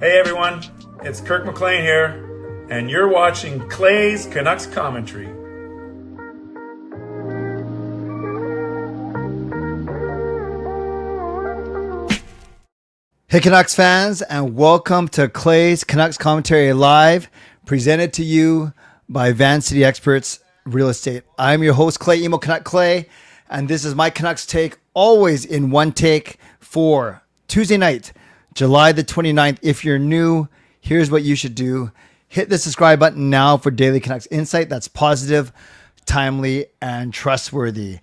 Hey everyone, it's Kirk McLean here, and you're watching Clay's Canucks Commentary. Hey Canucks fans, and welcome to Clay's Canucks Commentary Live, presented to you by Van City Experts Real Estate. I'm your host, Clay Emo Canuck Clay, and this is my Canucks take, always in one take, for Tuesday night, July the 29th. If you're new, here's what you should do. Hit the subscribe button now for daily Canucks insight that's positive, timely, and trustworthy.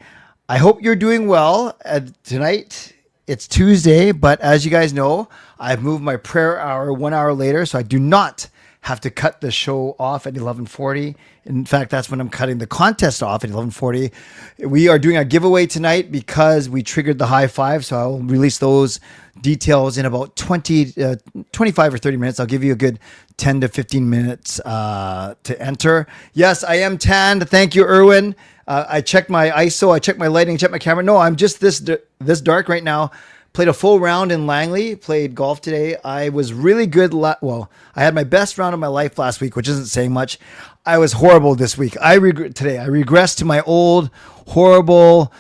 I hope you're doing well tonight. It's Tuesday, but as you guys know, I've moved my prayer hour 1 hour later, so I do not have to cut the show off at 11:40. In fact, that's when I'm cutting the contest off at 11:40. We are doing a giveaway tonight because we triggered the high five, so I'll release those details in about 25 or 30 minutes. I'll give you a good 10 to 15 minutes to enter. Yes, I am tanned. Thank you, Erwin. I checked my ISO, I checked my lighting, checked my camera. No, I'm just this dark right now. Played a full round in Langley, played golf today. I was really good. Well, I had my best round of my life last week, which isn't saying much. I was horrible this week. I regressed to my old, horrible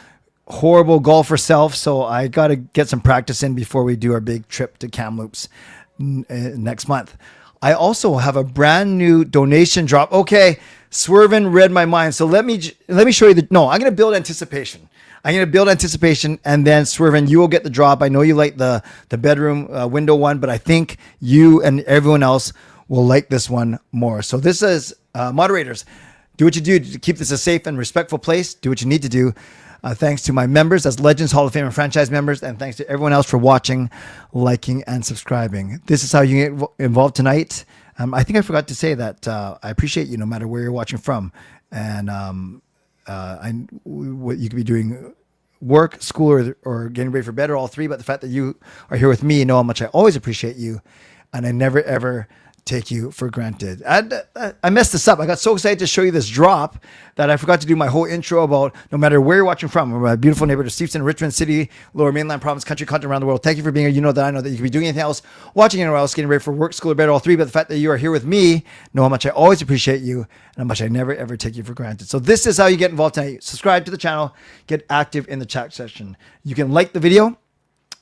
golfer self. So I got to get some practice in before we do our big trip to Kamloops next month. I also have a brand new donation drop. Okay, Swervin read my mind. So let me show you I'm going to build anticipation. And then Swervin, you will get the drop. I know you like the bedroom window one, but I think you and everyone else will like this one more. So this is moderators. Do what you do to keep this a safe and respectful place. Do what you need to do. Thanks to my members as Legends, Hall of Fame, and franchise members. And thanks to everyone else for watching, liking, and subscribing. This is how you get involved tonight. I think I forgot to say that I appreciate you no matter where you're watching from. And what you could be doing, work, school, or getting ready for bed, or all three. But the fact that you are here with me, know how much I always appreciate you. And I never, ever take you for granted. I messed this up. I got so excited to show you this drop that I forgot to do my whole intro about no matter where you're watching from. We're my beautiful neighborhood of Steveston, Richmond City, Lower Mainland Province, country, continent, around the world. Thank you for being here. You know that I know that you could be doing anything else, watching anywhere else, getting ready for work, school, or bed, all three. But the fact that you are here with me, know how much I always appreciate you and how much I never, ever take you for granted. So this is how you get involved tonight. Subscribe to the channel, get active in the chat session. You can like the video,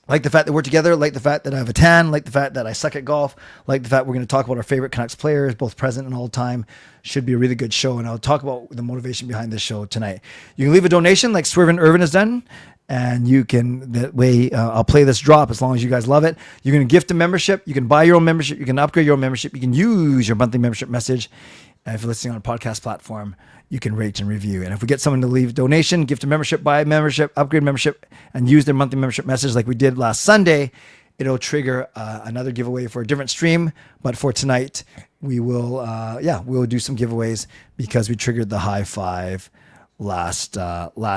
like the fact that we're together, like the fact that I have a tan, like the fact that I suck at golf, like the fact we're going to talk about our favorite Canucks players, both present and all time. Should be a really good show, and I'll talk about the motivation behind this show tonight. You can leave a donation like Swervin Irvin has done, and you can, that way I'll play this drop as long as you guys love it. You can gift a membership, you can buy your own membership, you can upgrade your own membership, you can use your monthly membership message, and if you're listening on a podcast platform, you can rate and review. And if we get someone to leave a donation, gift a membership, buy a membership, upgrade membership, and use their monthly membership message like we did last Sunday, it'll trigger another giveaway for a different stream. But for tonight, we will, we'll do some giveaways because we triggered the high five last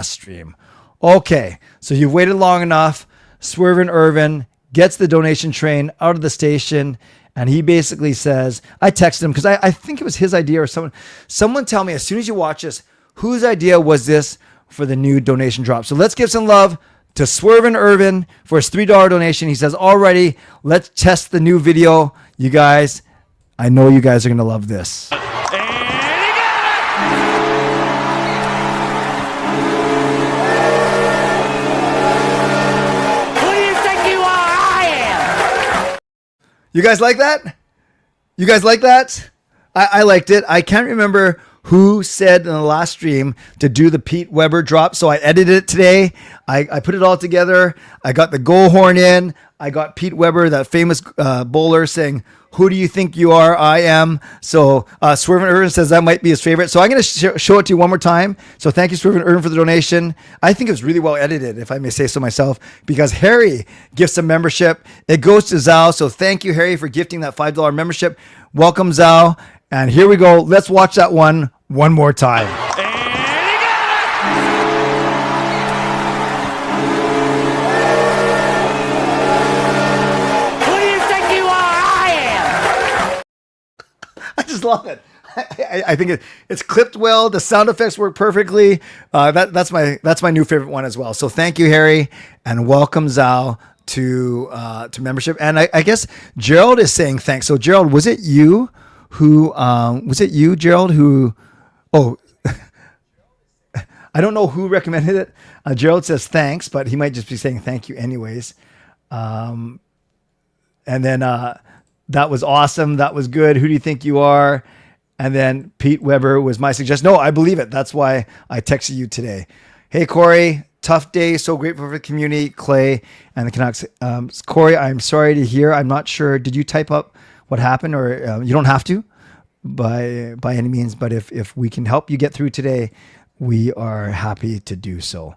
stream. Okay, so you've waited long enough. Swervin Irvin gets the donation train out of the station. And he basically says, I texted him because I think it was his idea or someone tell me as soon as you watch this, whose idea was this for the new donation drop? So let's give some love to Swervin Irvin for his $3 donation. He says, already, let's test the new video. You guys, I know you guys are going to love this. You guys like that? You guys like that? I liked it. I can't remember who said in the last stream to do the Pete Weber drop. So I edited it today. I put it all together. I got the goal horn in. I got Pete Weber, that famous bowler, saying, "Who do you think you are? I am." So Swervin Irvin says that might be his favorite. So I'm going to show it to you one more time. So thank you, Swervin Irvin, for the donation. I think it was really well edited, if I may say so myself, because Harry gifts a membership. It goes to Zhao. So thank you, Harry, for gifting that $5 membership. Welcome, Zhao. And here we go. Let's watch that one more time. I just love it. I think it's clipped well. The sound effects work perfectly. That's my new favorite one as well. So thank you, Harry, and welcome, Zhao, to membership. And I guess Gerald is saying thanks. So Gerald, was it you, Gerald, who? Oh, I don't know who recommended it. Gerald says thanks, but he might just be saying thank you anyways. And then that was awesome. That was good. Who do you think you are? And then Pete Weber was my suggestion. No, I believe it. That's why I texted you today. Hey, Corey, tough day. So grateful for the community, Clay, and the Canucks. Corey, I'm sorry to hear. I'm not sure. Did you type up what happened, or you don't have to by any means, but if we can help you get through today, we are happy to do so.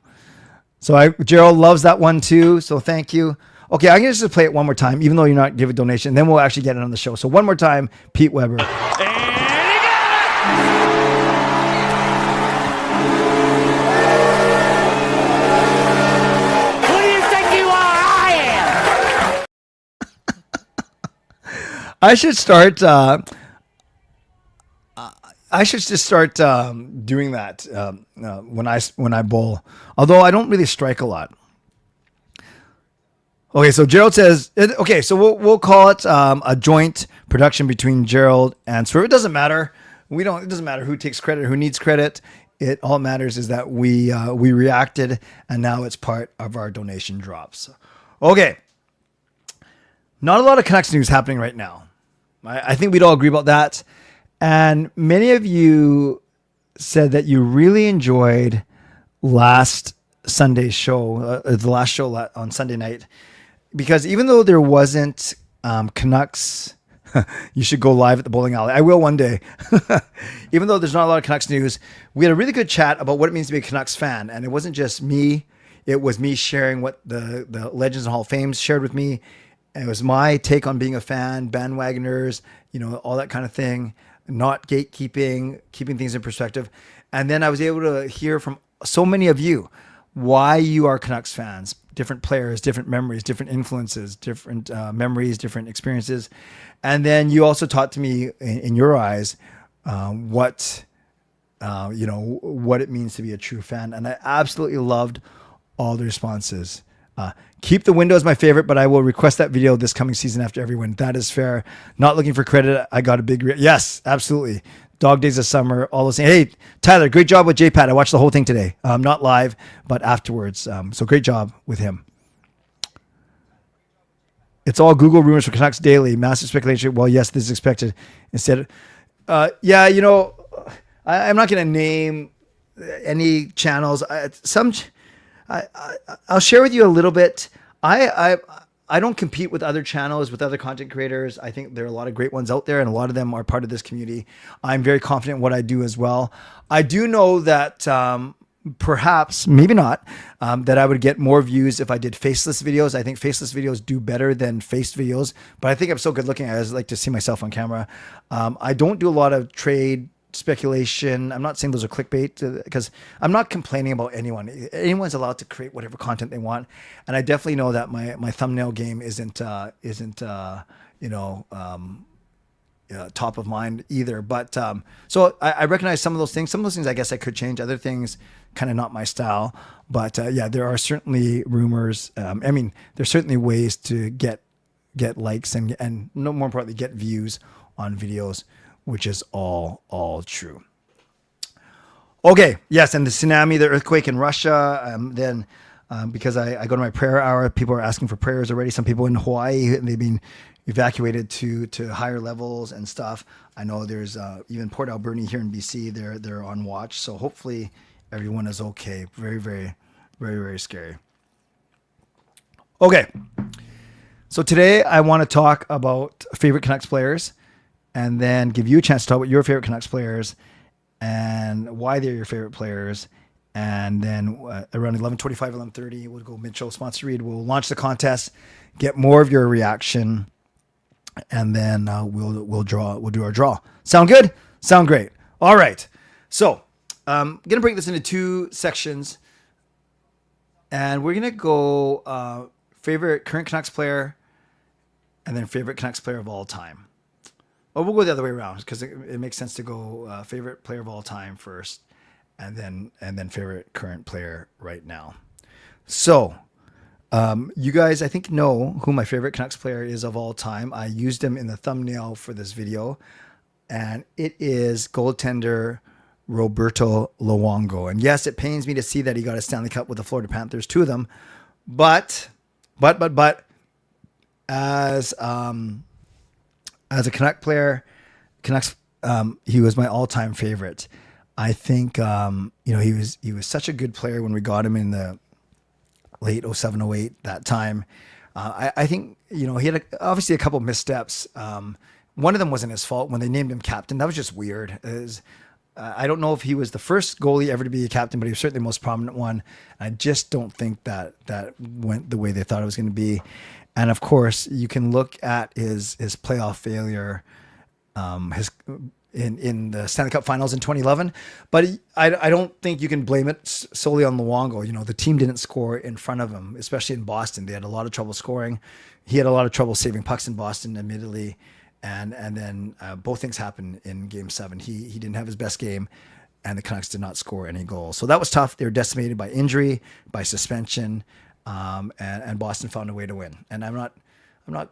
So Gerald loves that one too. So thank you. Okay, I'm going to just play it one more time, even though you're not giving a donation. Then we'll actually get it on the show. So one more time, Pete Weber. And he got it! Who do you think you are? I am! I should start. I should just start doing that when I bowl. Although I don't really strike a lot. Okay, so Gerald says. Okay, so we'll call it a joint production between Gerald and Swerve. It doesn't matter. It doesn't matter who takes credit, who needs credit. It all matters is that we reacted, and now it's part of our donation drops. Okay. Not a lot of Canucks news happening right now. I think we'd all agree about that. And many of you said that you really enjoyed last Sunday's show, the last show on Sunday night, because even though there wasn't Canucks, you should go live at the bowling alley. I will one day. Even though there's not a lot of Canucks news, we had a really good chat about what it means to be a Canucks fan. And it wasn't just me. It was me sharing what the Legends and Hall of Fame shared with me. And it was my take on being a fan, bandwagoners, all that kind of thing. Not gatekeeping, keeping things in perspective. And then I was able to hear from so many of you why you are Canucks fans, different players, different memories, different influences, different memories, different experiences. And then you also taught to me in your eyes what it means to be a true fan. And I absolutely loved all the responses. Keep the window is my favorite, but I will request that video this coming season after every win. That is fair. Not looking for credit. I got a big... yes, absolutely. Dog Days of Summer, all those things. Hey, Tyler, great job with JPAT. I watched the whole thing today. Not live, but afterwards. So great job with him. It's all Google rumors for Canucks Daily. Massive speculation. Well, yes, this is expected. Instead, I'm not going to name any channels. I'll share with you a little bit. I don't compete with other channels, with other content creators. I think there are a lot of great ones out there, and a lot of them are part of this community. I'm very confident in what I do as well. I do know that perhaps, maybe not, that I would get more views if I did faceless videos. I think faceless videos do better than faced videos, but I think I'm so good looking. I always like to see myself on camera. I don't do a lot of trade speculation. I'm not saying those are clickbait because I'm not complaining about anyone. Anyone's allowed to create whatever content they want, and I definitely know that my thumbnail game isn't top of mind either. But so I recognize some of those things. Some of those things I guess I could change. Other things kind of not my style. But there are certainly rumors. There's certainly ways to get likes and no more importantly get views on videos, which is all true. Okay, yes, and the tsunami, the earthquake in Russia, because I go to my prayer hour, people are asking for prayers already. Some people in Hawaii, they've been evacuated to higher levels and stuff. I know there's even Port Alberni here in BC, they're on watch. So hopefully everyone is okay. Very, very, very, very scary. Okay, so today I want to talk about favorite Canucks players, and then give you a chance to talk about your favorite Canucks players and why they're your favorite players. And then around 11:25, 11:30, we'll go Mitchell sponsor read. We'll launch the contest, get more of your reaction, and then we'll do our draw. Sound good? Sound great. All right. So I'm gonna break this into two sections, and we're gonna go favorite current Canucks player, and then favorite Canucks player of all time. Or we'll go the other way around because it makes sense to go favorite player of all time first, and then favorite current player right now. So You guys, I think, know who my favorite Canucks player is of all time. I used him in the thumbnail for this video, and it is goaltender Roberto Luongo. And yes, it pains me to see that he got a Stanley Cup with the Florida Panthers, 2 of them. But as a Canuck player, he was my all-time favorite. I think he was such a good player when we got him in the late 07, 08, that time. I think he had obviously a couple of missteps. One of them wasn't his fault when they named him captain. That was just weird. I don't know if he was the first goalie ever to be a captain, but he was certainly the most prominent one. I just don't think that went the way they thought it was going to be. And of course, you can look at his playoff failure, in the Stanley Cup Finals in 2011, but I don't think you can blame it solely on Luongo. The team didn't score in front of him, especially in Boston. They had a lot of trouble scoring. He had a lot of trouble saving pucks in Boston, admittedly, and then both things happened in Game 7. He didn't have his best game, and the Canucks did not score any goals. So that was tough. They were decimated by injury, by suspension, and Boston found a way to win. And I'm not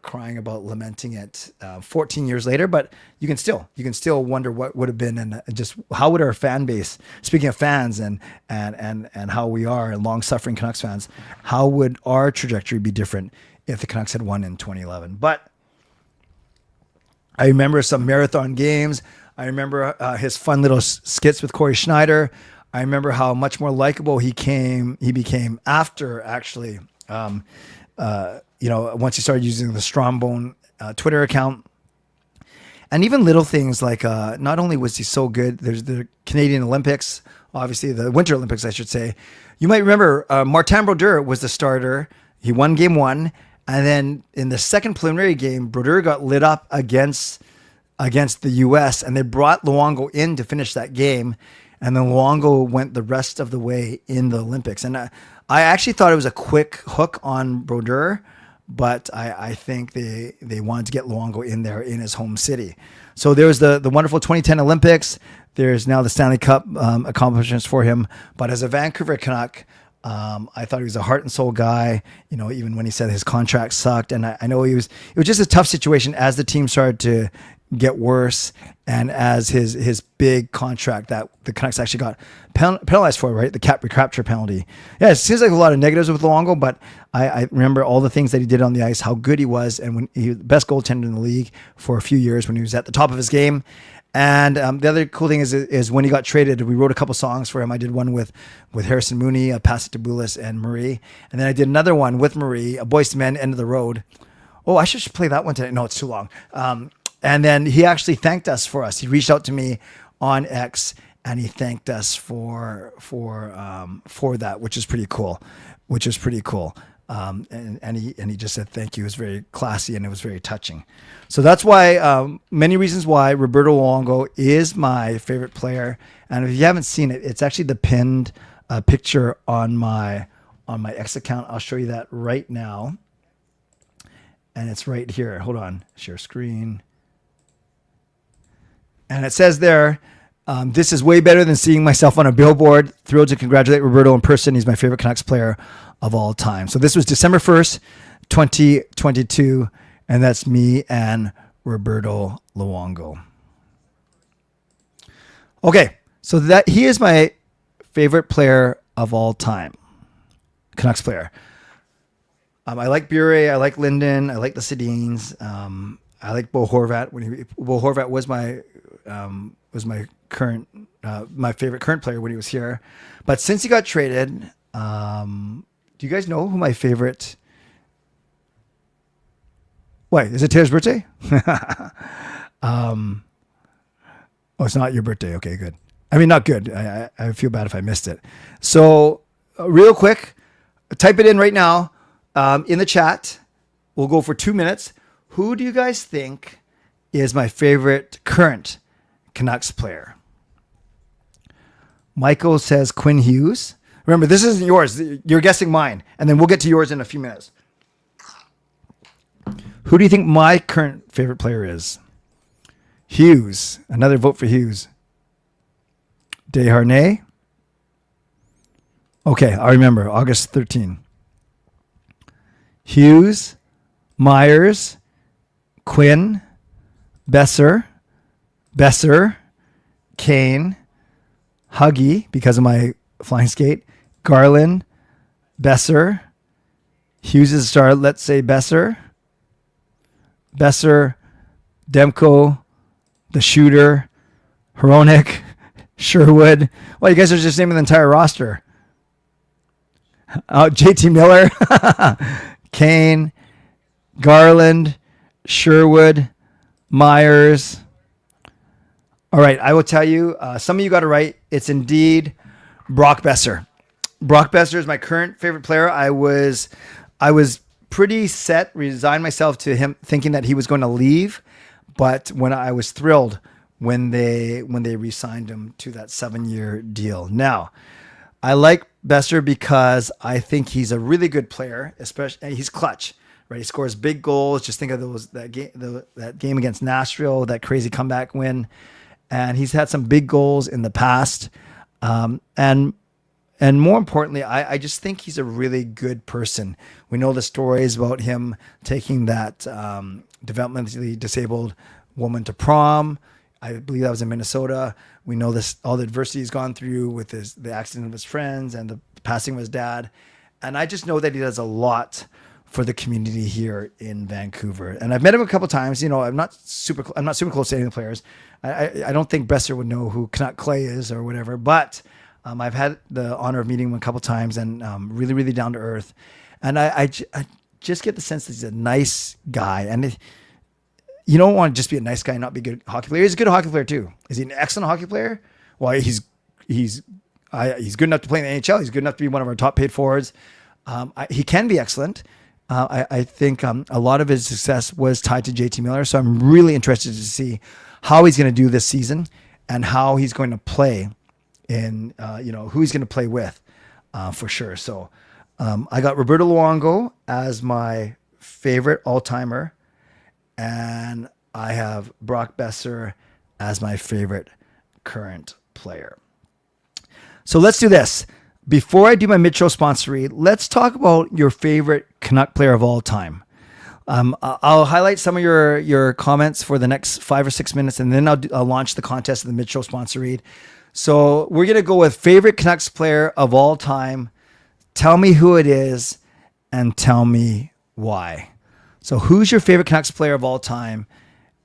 crying about lamenting it 14 years later, but you can still wonder what would have been, and just how would our fan base, speaking of fans and how we are long suffering Canucks fans, how would our trajectory be different if the Canucks had won in 2011? But I remember some marathon games. I remember his fun little skits with Corey Schneider. I remember how much more likable he became after actually, once he started using the Strombone Twitter account. And even little things like, not only was he so good, there's the Canadian Olympics, obviously the Winter Olympics, I should say. You might remember Martin Brodeur was the starter. He won Game 1. And then in the second preliminary game, Brodeur got lit up against the U.S. and they brought Luongo in to finish that game. And then Luongo went the rest of the way in the Olympics. And I actually thought it was a quick hook on Brodeur, but I think they wanted to get Luongo in there in his home city. So there was the wonderful 2010 Olympics. There's now the Stanley Cup accomplishments for him. But as a Vancouver Canuck, I thought he was a heart and soul guy, even when he said his contract sucked. And I know it was just a tough situation as the team started to get worse, and as his big contract that the Canucks actually got penalized for, right? The cap recapture penalty. Yeah, it seems like a lot of negatives with Luongo, but I remember all the things that he did on the ice, how good he was, and when he was the best goaltender in the league for a few years when he was at the top of his game. And the other cool thing is when he got traded, we wrote a couple songs for him. I did one with Harrison Mooney, Pass It to Bulis, and Marie. And then I did another one with Marie, A Boyz II Men, End of the Road. Oh, I should play that one today. No, it's too long. And then he actually thanked us for us. He reached out to me on X and he thanked us for that, which is pretty cool. And he just said thank you. It was very classy and it was very touching. So that's why many reasons why Roberto Luongo is my favorite player. And if you haven't seen it, it's actually the pinned picture on my X account. I'll show you that right now. And it's right here. Hold on. Share screen. And it says there, this is way better than seeing myself on a billboard. Thrilled to congratulate Roberto in person. He's my favorite Canucks player of all time. So this was December 1st, 2022. And that's me and Roberto Luongo. Okay. So he is my favorite player of all time. Canucks player. I like Bure. I like Linden. I like the Sedins. I like Bo Horvat. Bo Horvat was my favorite current player when he was here. But since he got traded, do you guys know who my favorite? Wait, is it Taylor's birthday? Oh, it's not your birthday. Okay, good. I mean, not good. I feel bad if I missed it. So real quick, type it in right now in the chat. We'll go for 2 minutes. Who do you guys think is my favorite current Canucks player? Michael says Quinn Hughes. Remember, this isn't yours. You're guessing mine. And then we'll get to yours in a few minutes. Who do you think my current favorite player is? Hughes. Another vote for Hughes. Desharnais. Okay, I remember. August 13. Hughes, Myers, Quinn, Besser, Kane, Huggy, because of my flying skate, Garland, Besser, Hughes is a star, let's say Besser, Demko, the shooter, Hronik, Sherwood. Well, you guys are just naming the entire roster. JT Miller, Kane, Garland, Sherwood, Myers. All right, I will tell you, some of you got it right. It's indeed Brock Besser. Brock Besser is my current favorite player. I was pretty set, resigned myself to him thinking that he was going to leave, but when I was thrilled when they re-signed him to that 7-year deal. Now, I like Besser because I think he's a really good player, especially he's clutch, right? He scores big goals. Just think of that game against Nashville, that crazy comeback win, and he's had some big goals in the past, and more importantly, I just think he's a really good person. We know the stories about him taking that developmentally disabled woman to prom. I believe that was in Minnesota. We know this, all the adversity he's gone through with the accident of his friends and the passing of his dad. And I just know that he does a lot for the community here in Vancouver. And I've met him a couple of times. You know, I'm not super close to any of the players. I don't think Besser would know who Canuck Clay is or whatever, but I've had the honor of meeting him a couple of times, and really, really down to earth. And I just get the sense that he's a nice guy. And you don't want to just be a nice guy and not be a good hockey player. He's a good hockey player too. Is he an excellent hockey player? Well, he's good enough to play in the NHL. He's good enough to be one of our top paid forwards. He can be excellent. I think a lot of his success was tied to JT Miller. So I'm really interested to see how he's going to do this season and how he's going to play in, who he's going to play with for sure. So I got Roberto Luongo as my favorite all-timer, and I have Brock Besser as my favorite current player. So let's do this. Before I do my mid-show sponsor read, let's talk about your favorite Canuck player of all time. I'll highlight some of your comments for the next 5 or 6 minutes, and then I'll launch the contest of the mid-show sponsor read. So we're going to go with favorite Canucks player of all time. Tell me who it is and tell me why. So who's your favorite Canucks player of all time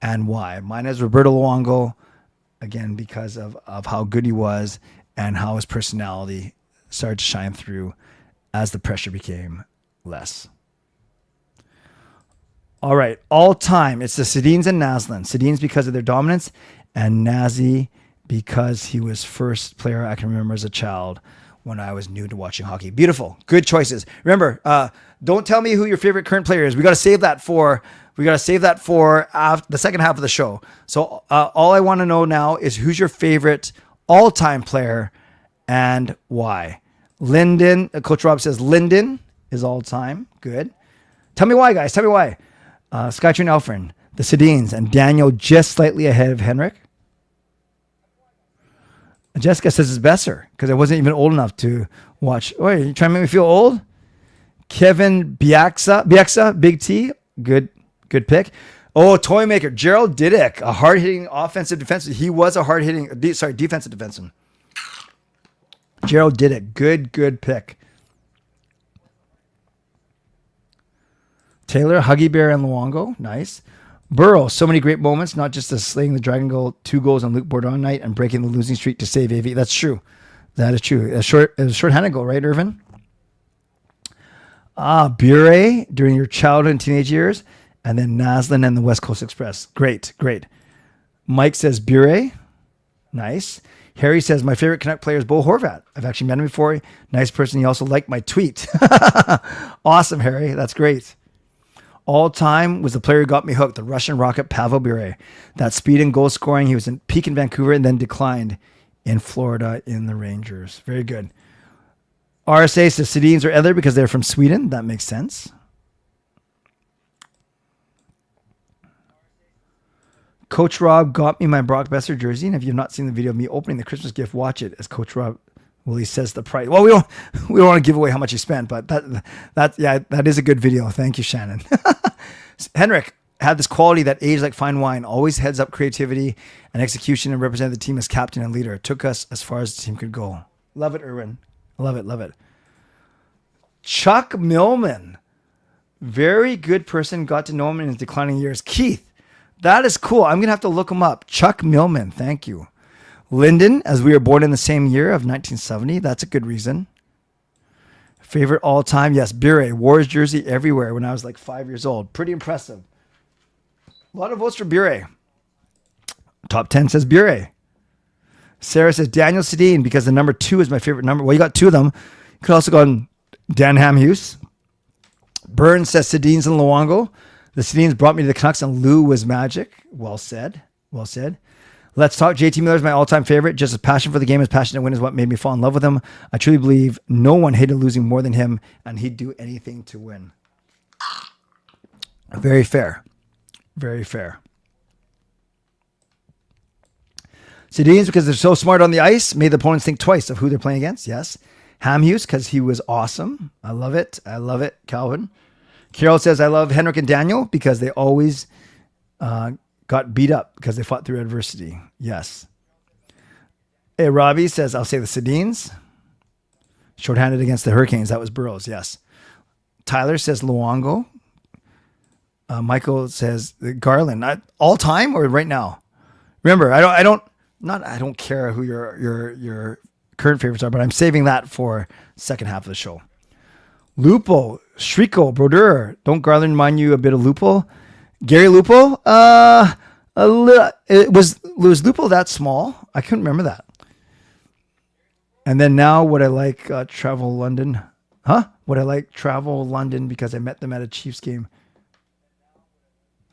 and why? Mine is Roberto Luongo, again, because of how good he was and how his personality started to shine through as the pressure became less. All right, all time, it's the Sedins and Naslund. Sedins because of their dominance, and Nazi because he was first player I can remember as a child when I was new to watching hockey. Beautiful, good choices. Remember, don't tell me who your favorite current player is. We got to save that for after the second half of the show. So all I want to know now is who's your favorite all-time player and why. Linden, Coach Rob says Linden is all-time. Good. Tell me why, guys. Tell me why. Skytrain Elfrin, the Sedins, and Daniel just slightly ahead of Henrik. Jessica says it's Besser because I wasn't even old enough to watch. Oh, you trying to make me feel old? Kevin Bieksa, Big T, good pick. Oh, Toymaker, Gerald Didick, a hard-hitting offensive defenseman. He was a defensive defenseman. Gerald Didick, good pick. Taylor, Huggy Bear, and Luongo, nice. Burrow, so many great moments, not just the slaying the Dragon goal, 2 goals on Luke Bourdon night and breaking the losing streak to save AV. That's true. That is true. It was a short-handed goal, right, Irvin? Bure during your childhood and teenage years, and then Naslund and the West Coast Express. Great. Mike says Bure. Nice. Harry says, my favorite Canuck player is Bo Horvat. I've actually met him before. Nice person. He also liked my tweet. Awesome, Harry. That's great. All time was the player who got me hooked, the Russian rocket Pavel Bure. That speed and goal scoring, he was in peak in Vancouver and then declined in Florida in the Rangers. Very good. RSA says Sedins are other because they're from Sweden. That makes sense. Coach Rob got me my Brock Besser jersey, and if you've not seen the video of me opening the Christmas gift, watch it as Coach Rob Willie says the price. Well, we don't want to give away how much he spent, but that is a good video. Thank you, Shannon. Henrik had this quality that aged like fine wine, always heads up creativity and execution, and represented the team as captain and leader. It took us as far as the team could go. Love it, Erwin. Love it, love it. Chuck Millman. Very good person. Got to know him in his declining years. Keith. That is cool. I'm going to have to look him up. Chuck Millman. Thank you. Lyndon, as we were born in the same year of 1970. That's a good reason. Favorite all time. Yes, Bure. Wore his jersey everywhere when I was like 5 years old. Pretty impressive. A lot of votes for Bure. Top 10 says Bure. Sarah says Daniel Sedin because the number 2 is my favorite number. Well, you got 2 of them. You could also go on Dan Hamhuis. Burns says Sedin's and Luongo. The Sedins brought me to the Canucks and Lou was magic. Well said. Well said. Let's talk. JT Miller's my all-time favorite. Just as passion for the game as passion to win is what made me fall in love with him. I truly believe no one hated losing more than him, and he'd do anything to win. Very fair. Very fair. Sedins, because they're so smart on the ice, made the opponents think twice of who they're playing against. Yes. Hamhuis, because he was awesome. I love it. I love it, Calvin. Carol says, I love Henrik and Daniel because they always got beat up because they fought through adversity. Yes. Hey, Robbie says, I'll say the Sedins. Shorthanded against the Hurricanes. That was Burrows. Yes. Tyler says Luongo. Michael says Garland. All time or right now? Remember, I don't care who your current favorites are, but I'm saving that for second half of the show. Lupo, Shriko, Brodeur. Don't Garland remind you a bit of Lupo? Gary Lupo? A little. Was Lupo that small? I couldn't remember that. And then now what I like Travel London. Huh? What I like Travel London because I met them at a Chiefs game.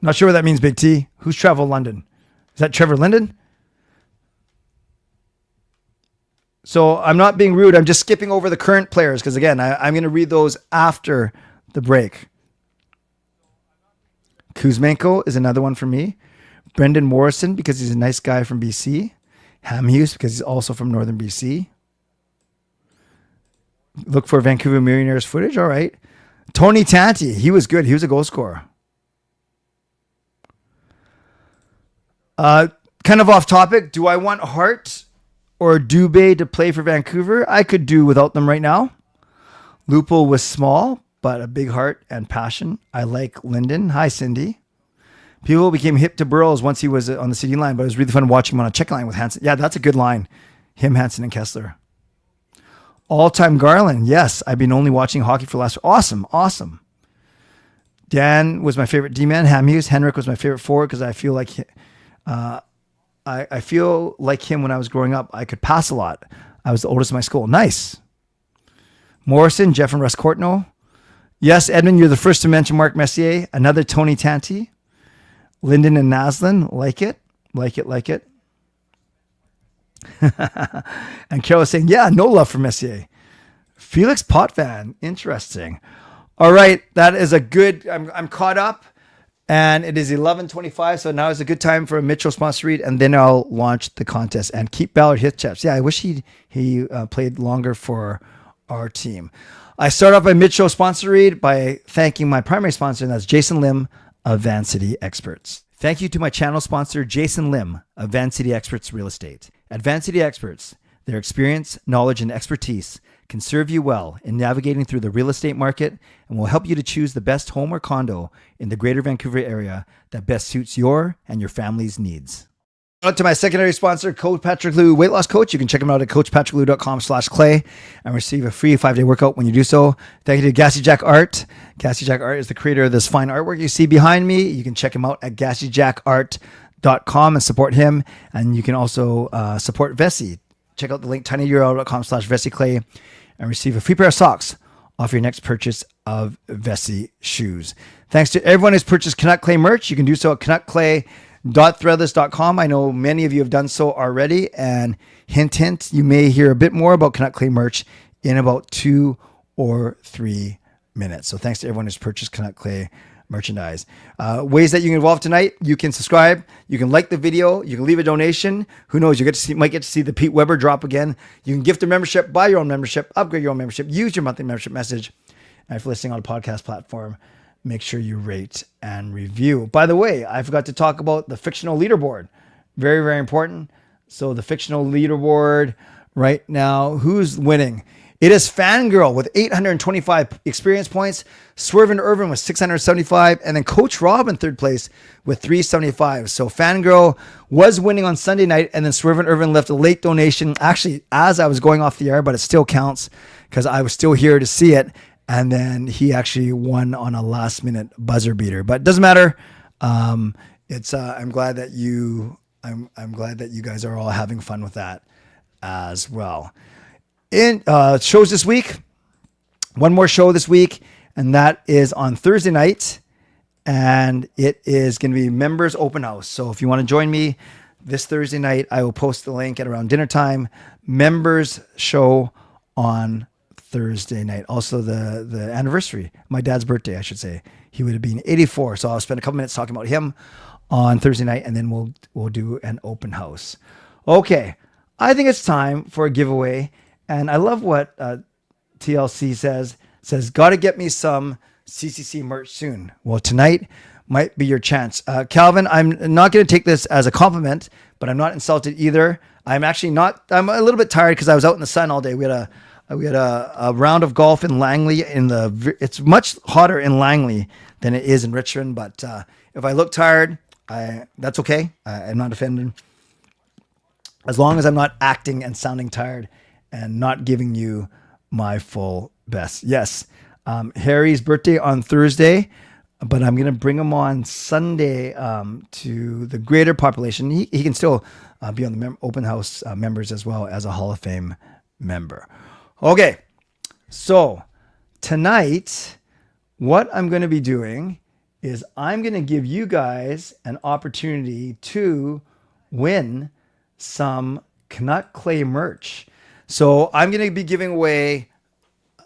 Not sure what that means, Big T. Who's Travel London? Is that Trevor Linden? So I'm not being rude. I'm just skipping over the current players because, again, I'm going to read those after the break. Kuzmenko is another one for me. Brendan Morrison because he's a nice guy from BC. Hamhuis because he's also from northern BC. Look for Vancouver Millionaires footage. All right. Tony Tanti. He was good. He was a goal scorer. Kind of off topic. Do I want Hart or Dubé to play for Vancouver? I could do without them right now. Lupo was small, but a big heart and passion. I like Linden. Hi, Cindy. People became hip to Burrows once he was on the CD line, but it was really fun watching him on a check line with Hansen. Yeah, that's a good line. Him, Hansen, and Kessler. All-time Garland. Yes, I've been only watching hockey for the last... Awesome. Dan was my favorite D-man. Hamhuis. Henrik was my favorite forward because I feel like... I feel like him when I was growing up. I could pass a lot. I was the oldest in my school. Nice. Morrison, Jeff and Russ Courtnall. Yes, Edmund, you're the first to mention Mark Messier. Another Tony Tanti. Linden and Naslin. Like it. And Carol is saying, yeah, no love for Messier. Felix Potvin. Interesting. All right. That is a good, I'm caught up. And it is 11:25, so now is a good time for a Mitchell sponsor read, and then I'll launch the contest. And keep Ballard hit chaps. Yeah, I wish he played longer for our team. I start off my Mitchell sponsor read by thanking my primary sponsor, and that's Jason Lim of Van City Experts. Thank you to my channel sponsor, Jason Lim of Van City Experts Real Estate. At Van City Experts, their experience, knowledge, and expertise can serve you well in navigating through the real estate market and will help you to choose the best home or condo in the greater Vancouver area that best suits your and your family's needs. Out to my secondary sponsor, Coach Patrick Lou, weight loss coach. You can check him out at coachpatricklou.com/clay and receive a free 5-day workout when you do so. Thank you to Gassy Jack Art. Gassy Jack Art is the creator of this fine artwork you see behind me. You can check him out at gassyjackart.com and support him. And you can also support Vessi. Check out the link tinyurl.com/VessiClay and receive a free pair of socks off your next purchase of Vessi shoes. Thanks to everyone who's purchased Canuck Clay merch. You can do so at canuckclay.threadless.com. I know many of you have done so already. And hint, you may hear a bit more about Canuck Clay merch in about 2 or 3 minutes. So thanks to everyone who's purchased Canuck Clay merchandise. Ways that you can involve tonight: you can subscribe, you can like the video, you can leave a donation. Who knows? Might get to see the Pete Weber drop again. You can gift a membership, buy your own membership, upgrade your own membership, use your monthly membership message. And if you're listening on a podcast platform, make sure you rate and review. By the way, I forgot to talk about the fictional leaderboard. Very, very important. So the fictional leaderboard right now, who's winning? It is Fangirl with 825 experience points, Swerve and Irvin with 675, and then Coach Rob in third place with 375. So Fangirl was winning on Sunday night, and then Swerve and Irvin left a late donation, actually as I was going off the air, but it still counts because I was still here to see it. And then he actually won on a last minute buzzer beater, but it doesn't matter. I'm glad that I'm glad that you guys are all having fun with that as well. In shows this week, one more show this week, and that is on Thursday night, and it is going to be members open house. So if you want to join me this Thursday night, I will post the link at around dinner time. Members show on Thursday night. Also the anniversary, my dad's birthday, I should say. He would have been 84. So I'll spend a couple minutes talking about him on Thursday night, and then we'll do an open house. Okay, I think it's time for a giveaway. And I love what TLC says, got to get me some CCC merch soon. Well, tonight might be your chance. Calvin, I'm not going to take this as a compliment, but I'm not insulted either. I'm actually not, I'm a little bit tired because I was out in the sun all day. We had a round of golf in Langley it's much hotter in Langley than it is in Richmond. But if I look tired, that's okay. I'm not offended. As long as I'm not acting and sounding tired and not giving you my full best. Yes, Harry's birthday on Thursday, but I'm going to bring him on Sunday to the greater population. He can still be on the open house members as well as a Hall of Fame member. Okay, so tonight, what I'm going to be doing is I'm going to give you guys an opportunity to win some Canuck Clay merch. So I'm going to be giving away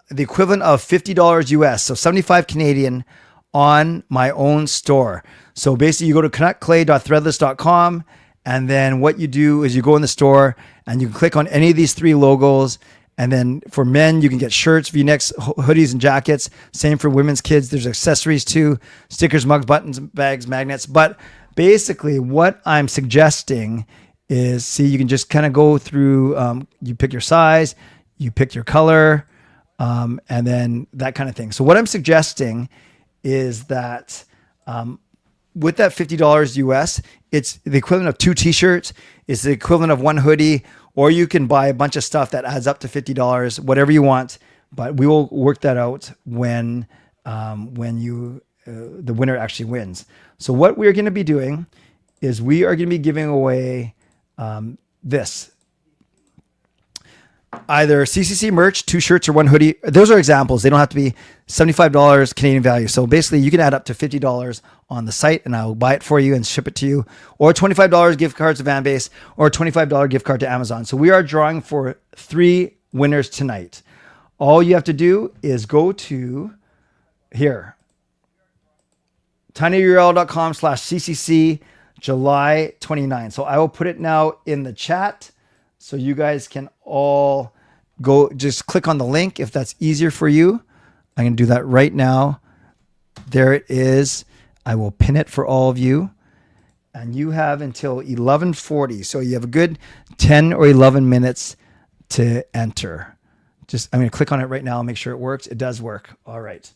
the equivalent of $50 US, so 75 Canadian on my own store. So basically you go to canuckclay.threadless.com, and then what you do is you go in the store and you can click on any of these three logos. And then for men, you can get shirts, V-necks, hoodies, and jackets. Same for women's, kids. There's accessories too, stickers, mugs, buttons, bags, magnets. But basically what I'm suggesting is, see, you can just kind of go through, you pick your size, you pick your color, and then that kind of thing. So what I'm suggesting is that with that $50 US, it's the equivalent of 2 t-shirts, it's the equivalent of 1 hoodie, or you can buy a bunch of stuff that adds up to $50, whatever you want. But we will work that out when the winner actually wins. So what we're going to be doing is we are going to be giving away this. Either CCC merch, 2 shirts or 1 hoodie. Those are examples. They don't have to be $75 Canadian value. So basically you can add up to $50 on the site and I'll buy it for you and ship it to you. Or $25 gift cards to VanBase, or a $25 gift card to Amazon. So we are drawing for 3 winners tonight. All you have to do is go to here, tinyurl.com/CCC July 29. So I will put it now in the chat so you guys can all go, just click on the link if that's easier for you. I'm going to do that right now. There it is. I will pin it for all of you. And you have until 11:40. So you have a good 10 or 11 minutes to enter. I'm going to click on it right now and make sure it works. It does work. All right.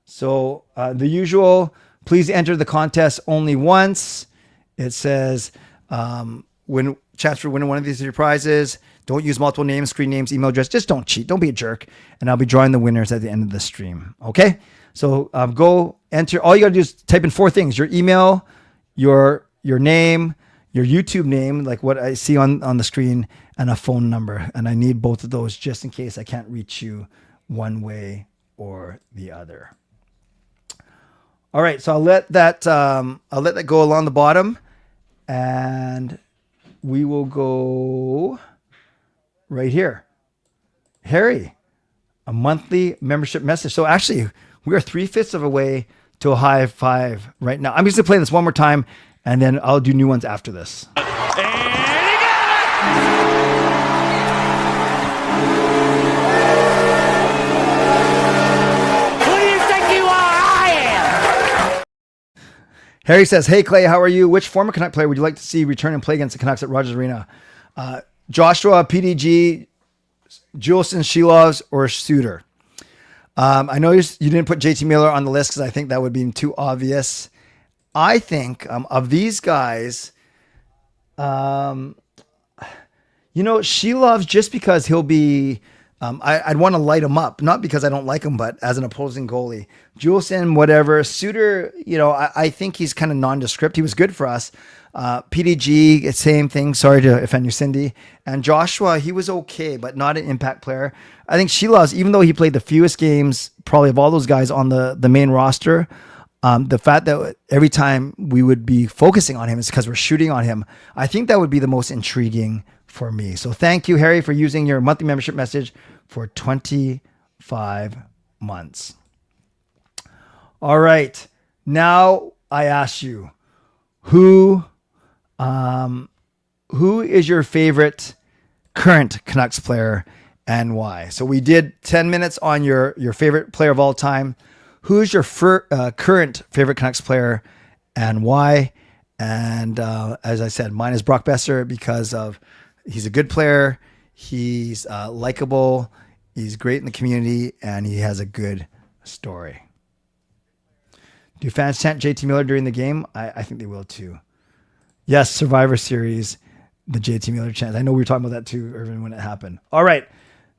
So the usual, please enter the contest only once. It says, when chance for winning one of these 3 prizes, don't use multiple names, screen names, email address. Just don't cheat. Don't be a jerk. And I'll be drawing the winners at the end of the stream. Okay. So go enter. All you got to do is type in 4 things: your email, your name, your YouTube name, like what I see on the screen, and a phone number. And I need both of those just in case I can't reach you one way or the other. All right. So I'll let that go along the bottom, and we will go right here. Harry, a monthly membership message. So actually, we are 3/5 of a way to a high five right now. I'm just going to play this one more time, and then I'll do new ones after this. And he got it! Who do you think you are? I am! Harry says, hey, Clay, how are you? Which former Canuck player would you like to see return and play against the Canucks at Rogers Arena? Joshua, PDG, Juleson, Shelovs, or Suter? I know you didn't put JT Miller on the list because I think that would be too obvious. I think of these guys, Shelovs, just because he'll be, I'd want to light him up, not because I don't like him, but as an opposing goalie. Juleson, whatever. Suter, I think he's kind of nondescript. He was good for us. PDG, same thing. Sorry to offend you, Cindy. And Joshua, he was okay, but not an impact player. I think Shelovs, even though he played the fewest games, probably of all those guys on the main roster, the fact that every time we would be focusing on him is because we're shooting on him. I think that would be the most intriguing for me. So thank you, Harry, for using your monthly membership message for 25 months. All right. Now I ask you, who is your favorite current Canucks player and why? So we did 10 minutes on your favorite player of all time. Who's your current favorite Canucks player and why? And as I said, mine is Brock Besser because of he's a good player. He's likable. He's great in the community and he has a good story. Do fans chant JT Miller during the game? I think they will too. Yes, Survivor Series, the JT Miller chant. I know we were talking about that too, Irvin, when it happened. All right.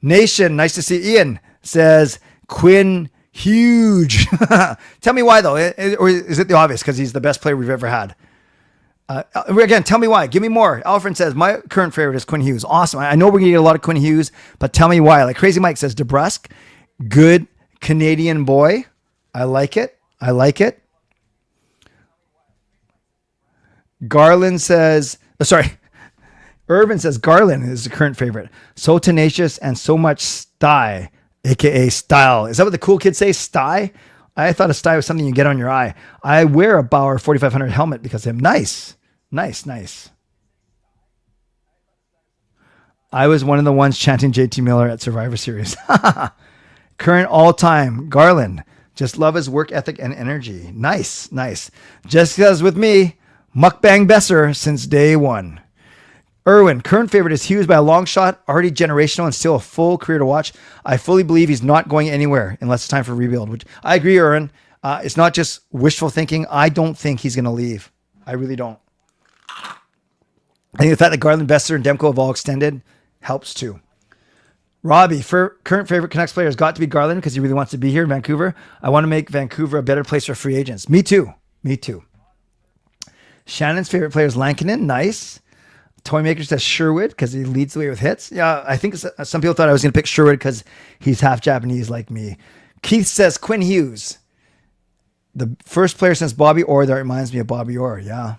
Nation, nice to see Ian says Quinn Huge. Tell me why though, or is it the obvious because he's the best player we've ever had? Again, tell me why. Give me more. Alfred says my current favorite is Quinn Hughes. Awesome. I know we're gonna get a lot of Quinn Hughes, but tell me why. Like Crazy Mike says, DeBrusque, good Canadian boy. I like it. Garland says, Irvin says Garland is the current favorite. So tenacious and so much sty, aka style. Is that what the cool kids say? Sty? I thought a sty was something you get on your eye. I wear a Bauer 4500 helmet because of him. Nice. I was one of the ones chanting JT Miller at Survivor Series. Current all-time Garland. Just love his work ethic and energy. Nice. Just as with me, Mukbang Besser since day one. Irwin, current favorite is Hughes by a long shot, already generational and still a full career to watch. I fully believe he's not going anywhere unless it's time for rebuild, which I agree, Irwin. It's not just wishful thinking. I don't think he's going to leave. I really don't. I think the fact that Garland, Besser, and Demko have all extended helps too. Robbie, current favorite Canucks player has got to be Garland because he really wants to be here in Vancouver. I want to make Vancouver a better place for free agents. Me too. Shannon's favorite player is Lankinen. Nice. Toymaker says Sherwood because he leads the way with hits. Yeah, I think some people thought I was going to pick Sherwood because he's half Japanese like me. Keith says Quinn Hughes. The first player since Bobby Orr that reminds me of Bobby Orr. Yeah.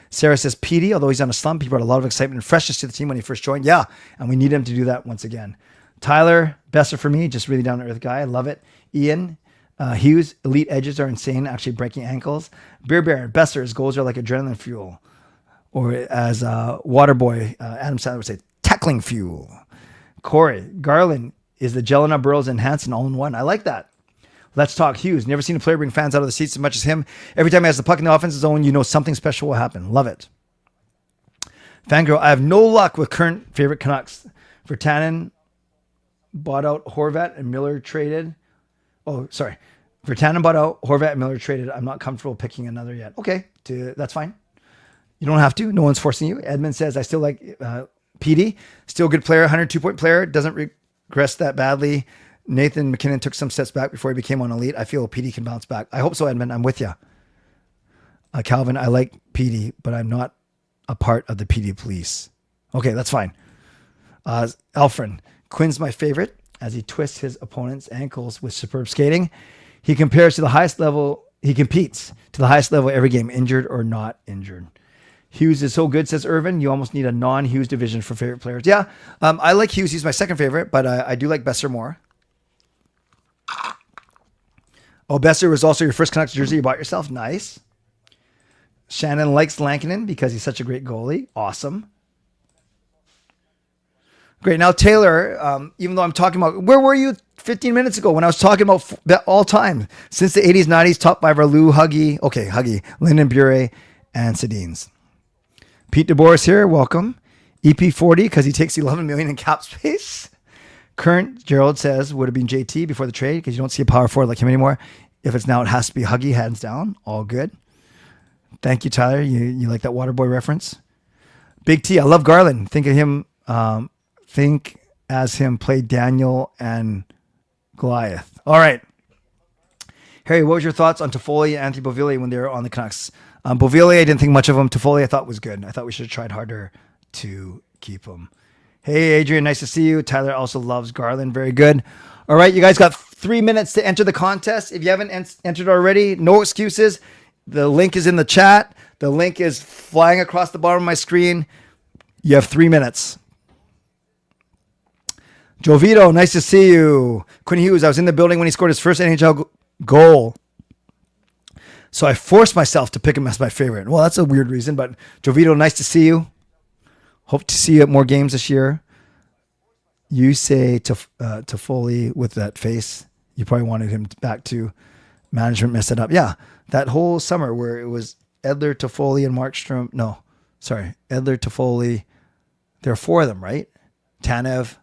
Sarah says Petey, although he's on a slump, he brought a lot of excitement and freshness to the team when he first joined. Yeah, and we need him to do that once again. Tyler, Besser for me, just really down-to-earth guy. I love it. Ian, Hughes, elite edges are insane, actually breaking ankles. Beer Baron, Besser, his goals are like adrenaline fuel. Or as Waterboy, Adam Sandler would say, tackling fuel. Corey, Garland is the Jelena, Burrows, and Hansen all in one. I like that. Let's talk Hughes. Never seen a player bring fans out of the seats as much as him. Every time he has the puck in the offensive zone, you know something special will happen. Love it. Fangirl, I have no luck with current favorite Canucks. Vertanen bought out Horvat and Miller traded. Vertanen bought out Horvat and Miller traded. I'm not comfortable picking another yet. Okay, that's fine. You don't have to. No one's forcing you. Edmund says, I still like PD. Still a good player, 102-point player. Doesn't regress that badly. Nathan McKinnon took some steps back before he became on elite. I feel PD can bounce back. I hope so, Edmund. I'm with you. Calvin, I like PD, but I'm not a part of the PD police. Okay, that's fine. Alfred, Quinn's my favorite as he twists his opponent's ankles with superb skating. He competes to the highest level every game, injured or not injured. Hughes is so good, says Irvin. You almost need a non-Hughes division for favorite players. Yeah, I like Hughes. He's my second favorite, but I do like Besser more. Oh, Besser was also your first Canucks jersey you bought yourself. Nice. Shannon likes Lankinen because he's such a great goalie. Awesome. Great. Now, Taylor, even though I'm talking about, where were you 15 minutes ago when I was talking about all time? Since the 80s, 90s, top five are Lou, Huggy, Lyndon Bure, and Sedins. Pete DeBoris here. Welcome. EP40 because he takes 11 million in cap space. Current Gerald says would have been JT before the trade because you don't see a power forward like him anymore. If it's now, it has to be Huggy, hands down. All good. Thank you, Tyler. You like that Waterboy reference? Big T. I love Garland. Think of him. Think as him play Daniel and Goliath. All right. Harry, what was your thoughts on Toffoli and Anthony Beauvillier when they were on the Canucks? Beauvillier, I didn't think much of him. Toffoli, I thought was good. I thought we should have tried harder to keep him. Hey, Adrian, nice to see you. Tyler also loves Garland. Very good. All right, you guys got 3 minutes to enter the contest. If you haven't entered already, no excuses. The link is in the chat. The link is flying across the bottom of my screen. You have 3 minutes. Jovito, nice to see you. Quinn Hughes, I was in the building when he scored his first NHL goal. So I forced myself to pick him as my favorite. Well, that's a weird reason, but Jovito, nice to see you. Hope to see you at more games this year. You say to Foley with that face, you probably wanted him back to management, messed it up. Yeah, that whole summer where it was Edler, Toffoli, and Markstrom. No, sorry, Edler, Toffoli. There are 4 of them, right? Tanev.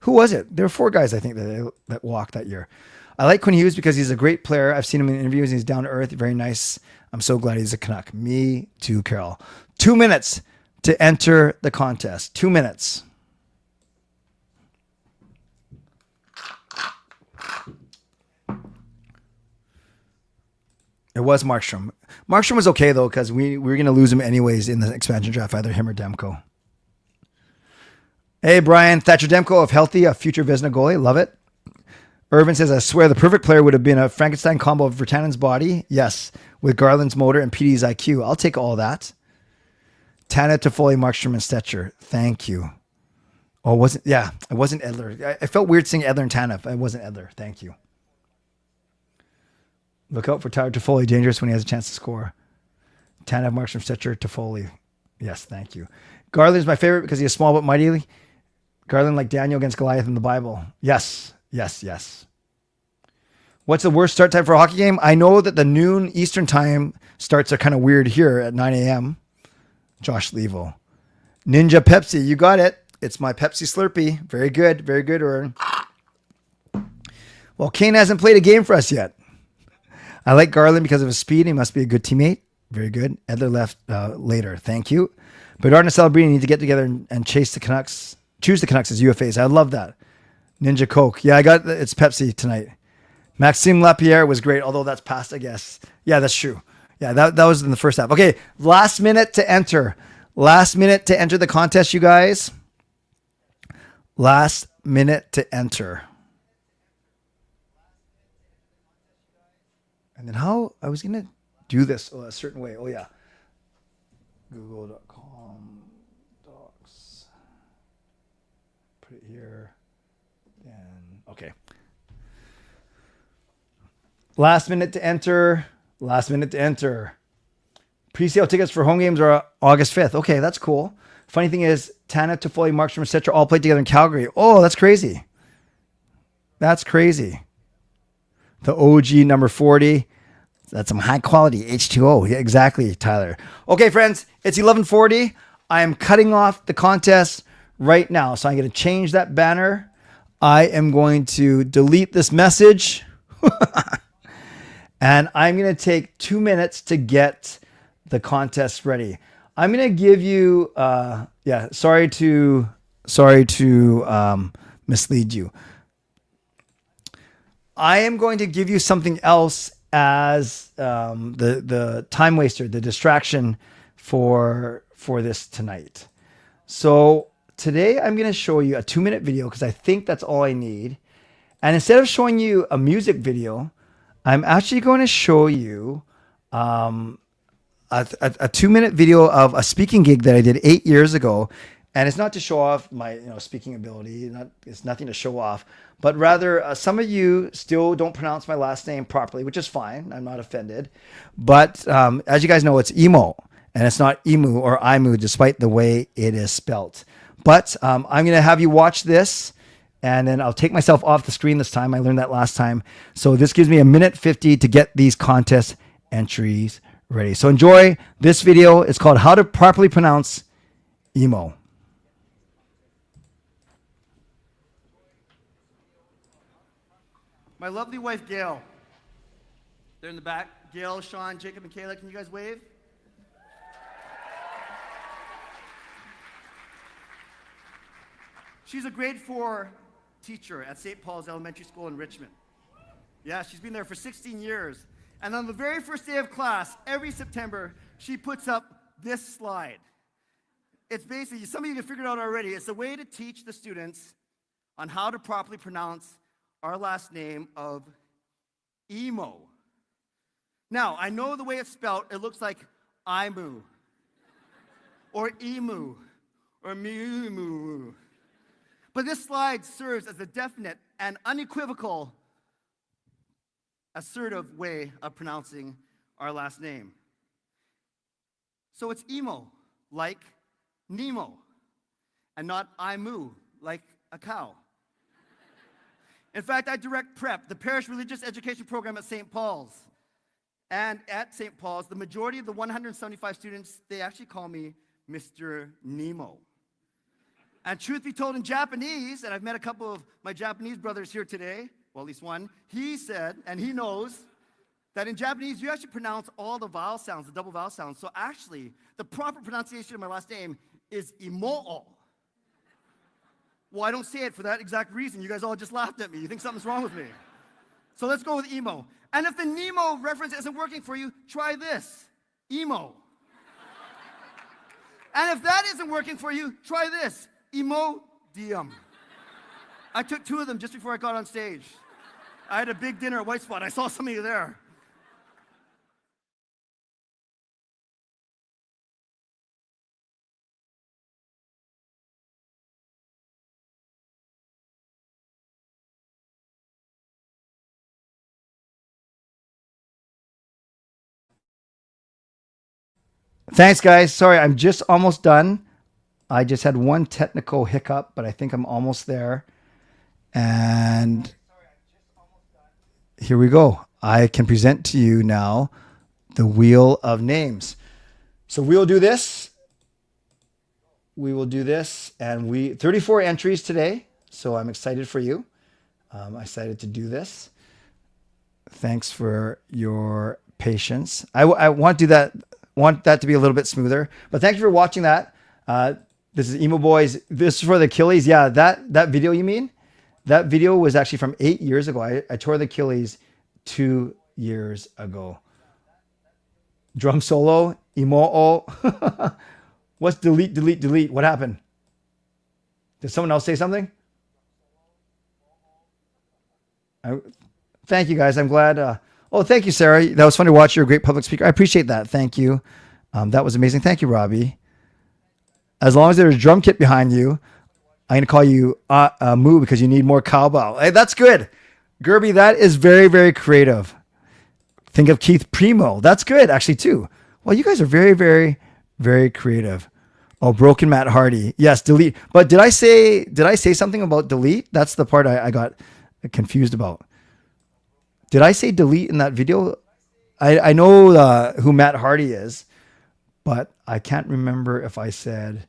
Who was it? There were 4 guys, I think, that walked that year. I like Quinn Hughes because he's a great player. I've seen him in interviews and he's down to earth. Very nice. I'm so glad he's a Canuck. Me too, Carol. 2 minutes to enter the contest. 2 minutes. It was Markstrom. Markstrom was okay, though, because we were going to lose him anyways in the expansion draft, either him or Demko. Hey, Brian. Thatcher Demko, if healthy, a future Vezina goalie. Love it. Irvin says, I swear the perfect player would have been a Frankenstein combo of Virtanen's body. Yes, with Garland's motor and PD's IQ. I'll take all that. Tana, Toffoli, Markstrom, and Stetcher. Thank you. Oh, it wasn't Edler. I felt weird seeing Edler and Tanev. It wasn't Edler. Thank you. Look out for Tyler Toffoli. Dangerous when he has a chance to score. Tanev, Markstrom, Stetcher, Toffoli. Yes, thank you. Garland's my favorite because he's small but mighty. Garland like Daniel against Goliath in the Bible. Yes. What's the worst start time for a hockey game? I know that the noon Eastern time starts are kind of weird here at 9 a.m. Josh Levo. Ninja Pepsi. You got it. It's my Pepsi Slurpee. Very good. Very good, Ern. Well, Kane hasn't played a game for us yet. I like Garland because of his speed. He must be a good teammate. Very good. Edler left later. Thank you. Bedard and Celebrini need to get together and choose the Canucks as UFAs. I love that. Ninja Coke. Yeah, it's Pepsi tonight. Maxime Lapierre was great, although that's past, I guess. Yeah, that's true. Yeah, that was in the first half. Okay, last minute to enter. Last minute to enter the contest, you guys. Last minute to enter. And then how I was going to do this a certain way. Oh, yeah. Google.com docs. Put it here. And okay. Last minute to enter. Last minute to enter. Pre-sale tickets for home games are August 5th. Okay, that's cool. Funny thing is, Tana, Toffoli, Markstrom, etc. all played together in Calgary. Oh, that's crazy. That's crazy. The OG number 40. That's some high quality H2O. Yeah, exactly, Tyler. Okay, friends, it's 11:40. I am cutting off the contest right now. So I'm going to change that banner. I am going to delete this message. And I'm going to take 2 minutes to get the contest ready. I'm going to give you, sorry to mislead you. I am going to give you something else as the time waster, the distraction for this tonight. So today I'm going to show you a 2-minute video because I think that's all I need. And instead of showing you a music video, I'm actually going to show you a 2-minute video of a speaking gig that I did 8 years ago. And it's not to show off my speaking ability. It's nothing to show off. But rather, some of you still don't pronounce my last name properly, which is fine. I'm not offended. But as you guys know, it's Emo. And it's not Emu or Imu, despite the way it is spelt. But I'm going to have you watch this. And then I'll take myself off the screen this time. I learned that last time. So this gives me 1:50 to get these contest entries ready. So enjoy this video. It's called How to Properly Pronounce Emo. My lovely wife, Gail. They're in the back. Gail, Sean, Jacob, and Kayla, can you guys wave? She's a grade 4 teacher at St. Paul's Elementary School in Richmond. Yeah, she's been there for 16 years. And on the very first day of class, every September, she puts up this slide. It's basically, some of you have figured it out already, it's a way to teach the students on how to properly pronounce our last name of Emo. Now, I know the way it's spelled, it looks like Imu, or Emu, or Mimu. But this slide serves as a definite and unequivocal assertive way of pronouncing our last name. So it's Emo, like Nemo, and not Imu, like a cow. In fact, I direct PrEP, the Parish Religious Education Program at St. Paul's. And at St. Paul's, the majority of the 175 students, they actually call me Mr. Nemo. And truth be told, in Japanese, and I've met a couple of my Japanese brothers here today, well, at least one, he said, and he knows, that in Japanese, you actually pronounce all the vowel sounds, the double vowel sounds. So actually, the proper pronunciation of my last name is Imoo. Well, I don't say it for that exact reason. You guys all just laughed at me. You think something's wrong with me. So let's go with Emo. And if the Nemo reference isn't working for you, try this, Emo. And if that isn't working for you, try this, Imodium. I took 2 of them just before I got on stage. I had a big dinner at White Spot. I saw some of you there. Thanks, guys. Sorry, I'm just almost done. I just had one technical hiccup, but I think I'm almost there. And here we go. I can present to you now the Wheel of Names. So we'll do this. We will do this. And 34 entries today. So I'm excited for you. I'm excited to do this. Thanks for your patience. I want to do that. Want that to be a little bit smoother, but thank you for watching that. This is Emo Boys. This is for the Achilles. Yeah, that video you mean? That video was actually from 8 years ago. I tore the Achilles 2 years ago. Drum solo, Emo. What's delete, delete, delete? What happened? Did someone else say something? Thank you, guys. I'm glad. Oh, thank you, Sarah. That was fun to watch. You're a great public speaker. I appreciate that. Thank you. That was amazing. Thank you, Robbie. As long as there's a drum kit behind you, I'm going to call you Moo because you need more cowbell. Hey, that's good. Gerby, that is very, very creative. Think of Keith Primo. That's good, actually, too. Well, you guys are very, very, very creative. Oh, Broken Matt Hardy. Yes, delete. But did I say something about delete? That's the part I got confused about. Did I say delete in that video? I know who Matt Hardy is, but I can't remember if I said,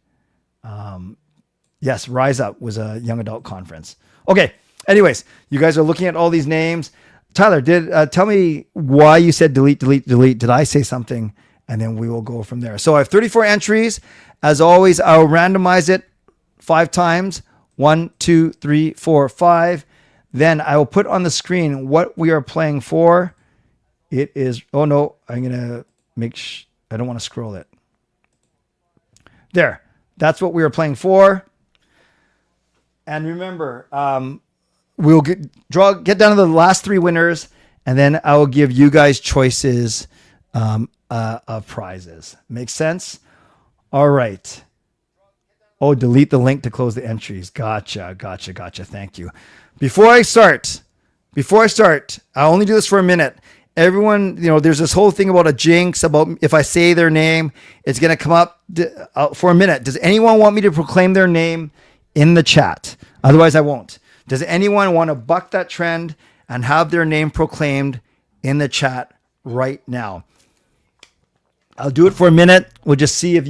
yes, Rise Up was a young adult conference. Okay. Anyways, you guys are looking at all these names. Tyler, tell me why you said delete, delete, delete. Did I say something? And then we will go from there. So I have 34 entries. As always, I'll randomize it 5 times. 1, 2, 3, 4, 5. Then I will put on the screen what we are playing for. It is, oh no, I'm going to I don't want to scroll it. There. That's what we are playing for. And remember, we'll get down to the last 3 winners, and then I will give you guys choices of prizes. Make sense? All right. Oh, delete the link to close the entries. Gotcha. Thank you. Before I start, I only do this for a minute. Everyone, there's this whole thing about a jinx, about if I say their name, it's going to come up for a minute. Does anyone want me to proclaim their name in the chat? Otherwise, I won't. Does anyone want to buck that trend and have their name proclaimed in the chat right now? I'll do it for a minute. We'll just see if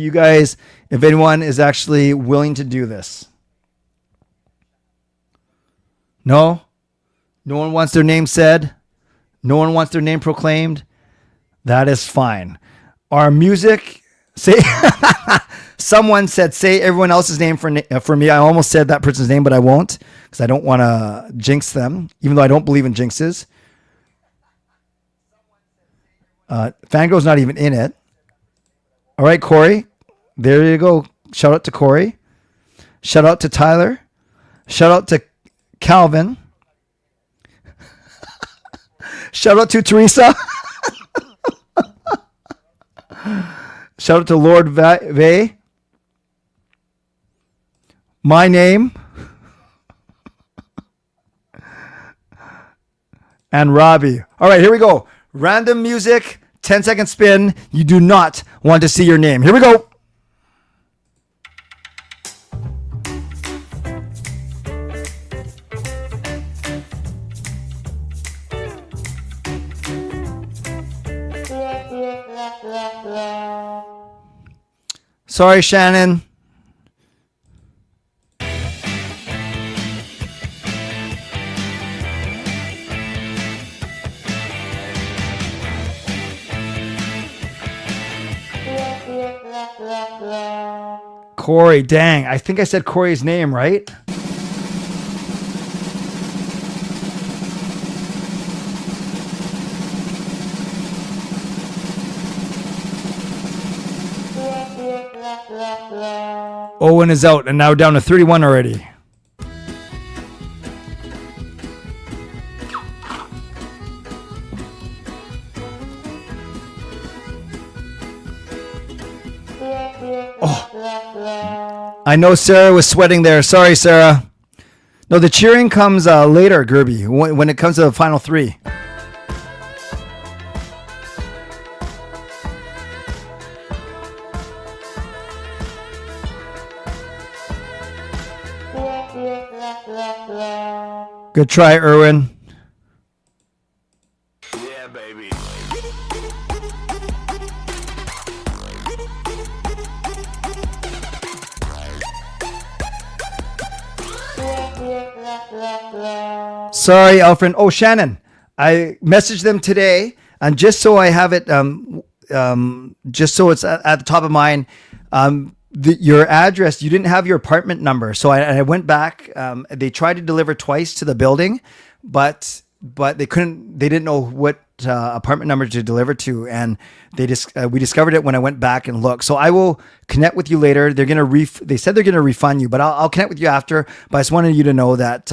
anyone is actually willing to do this. No? No one wants their name said? No one wants their name proclaimed? That is fine. Our music, someone said, say everyone else's name for me. I almost said that person's name, but I won't because I don't want to jinx them, even though I don't believe in jinxes. Fangirl's not even in it. All right, Corey. There you go. Shout out to Corey. Shout out to Tyler. Shout out to Calvin. Shout out to Teresa. Shout out to Lord Vay. My name. And Robbie. All right, here we go. Random music, 10-second spin. You do not want to see your name. Here we go. Sorry, Shannon. Corey, dang. I think I said Corey's name, right? Owen is out and now down to 31 already. Oh, I know Sarah was sweating there. Sorry, Sarah. No, the cheering comes later, Gerby, when it comes to the final three. Good try, Erwin. Yeah, baby. Sorry, Alfred. Oh, Shannon. I messaged them today, and just so I have it, just so it's at the top of mind, your address, you didn't have your apartment number. So I went back. They tried to deliver twice to the building, but they didn't know what apartment number to deliver to. And we discovered it when I went back and looked. So I will connect with you later. They're going to they said they're going to refund you, but I'll connect with you after. But I just wanted you to know that,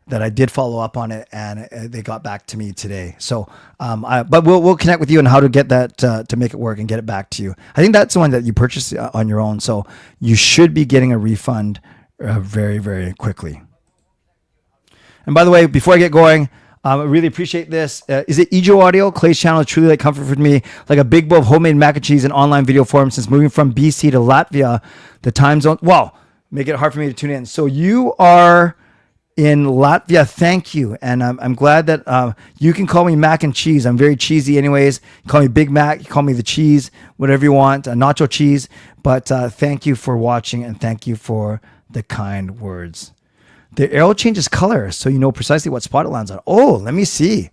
that I did follow up on it, and they got back to me today. So, but we'll connect with you on how to get that to make it work and get it back to you. I think that's the one that you purchased on your own, so you should be getting a refund very, very quickly. And by the way, before I get going, I really appreciate this. Is it Ejo Audio? Clay's channel is truly like comfort for me, like a big bowl of homemade mac and cheese and online video forum. Since moving from BC to Latvia, the time zone, wow, make it hard for me to tune in. So you are in Latvia, thank you. And I'm glad that you can call me mac and cheese. I'm very cheesy anyways. You call me Big Mac, you call me the cheese, whatever you want, nacho cheese. But thank you for watching, and thank you for the kind words. The arrow changes color, so you know precisely what spot it lands on. Oh, let me see.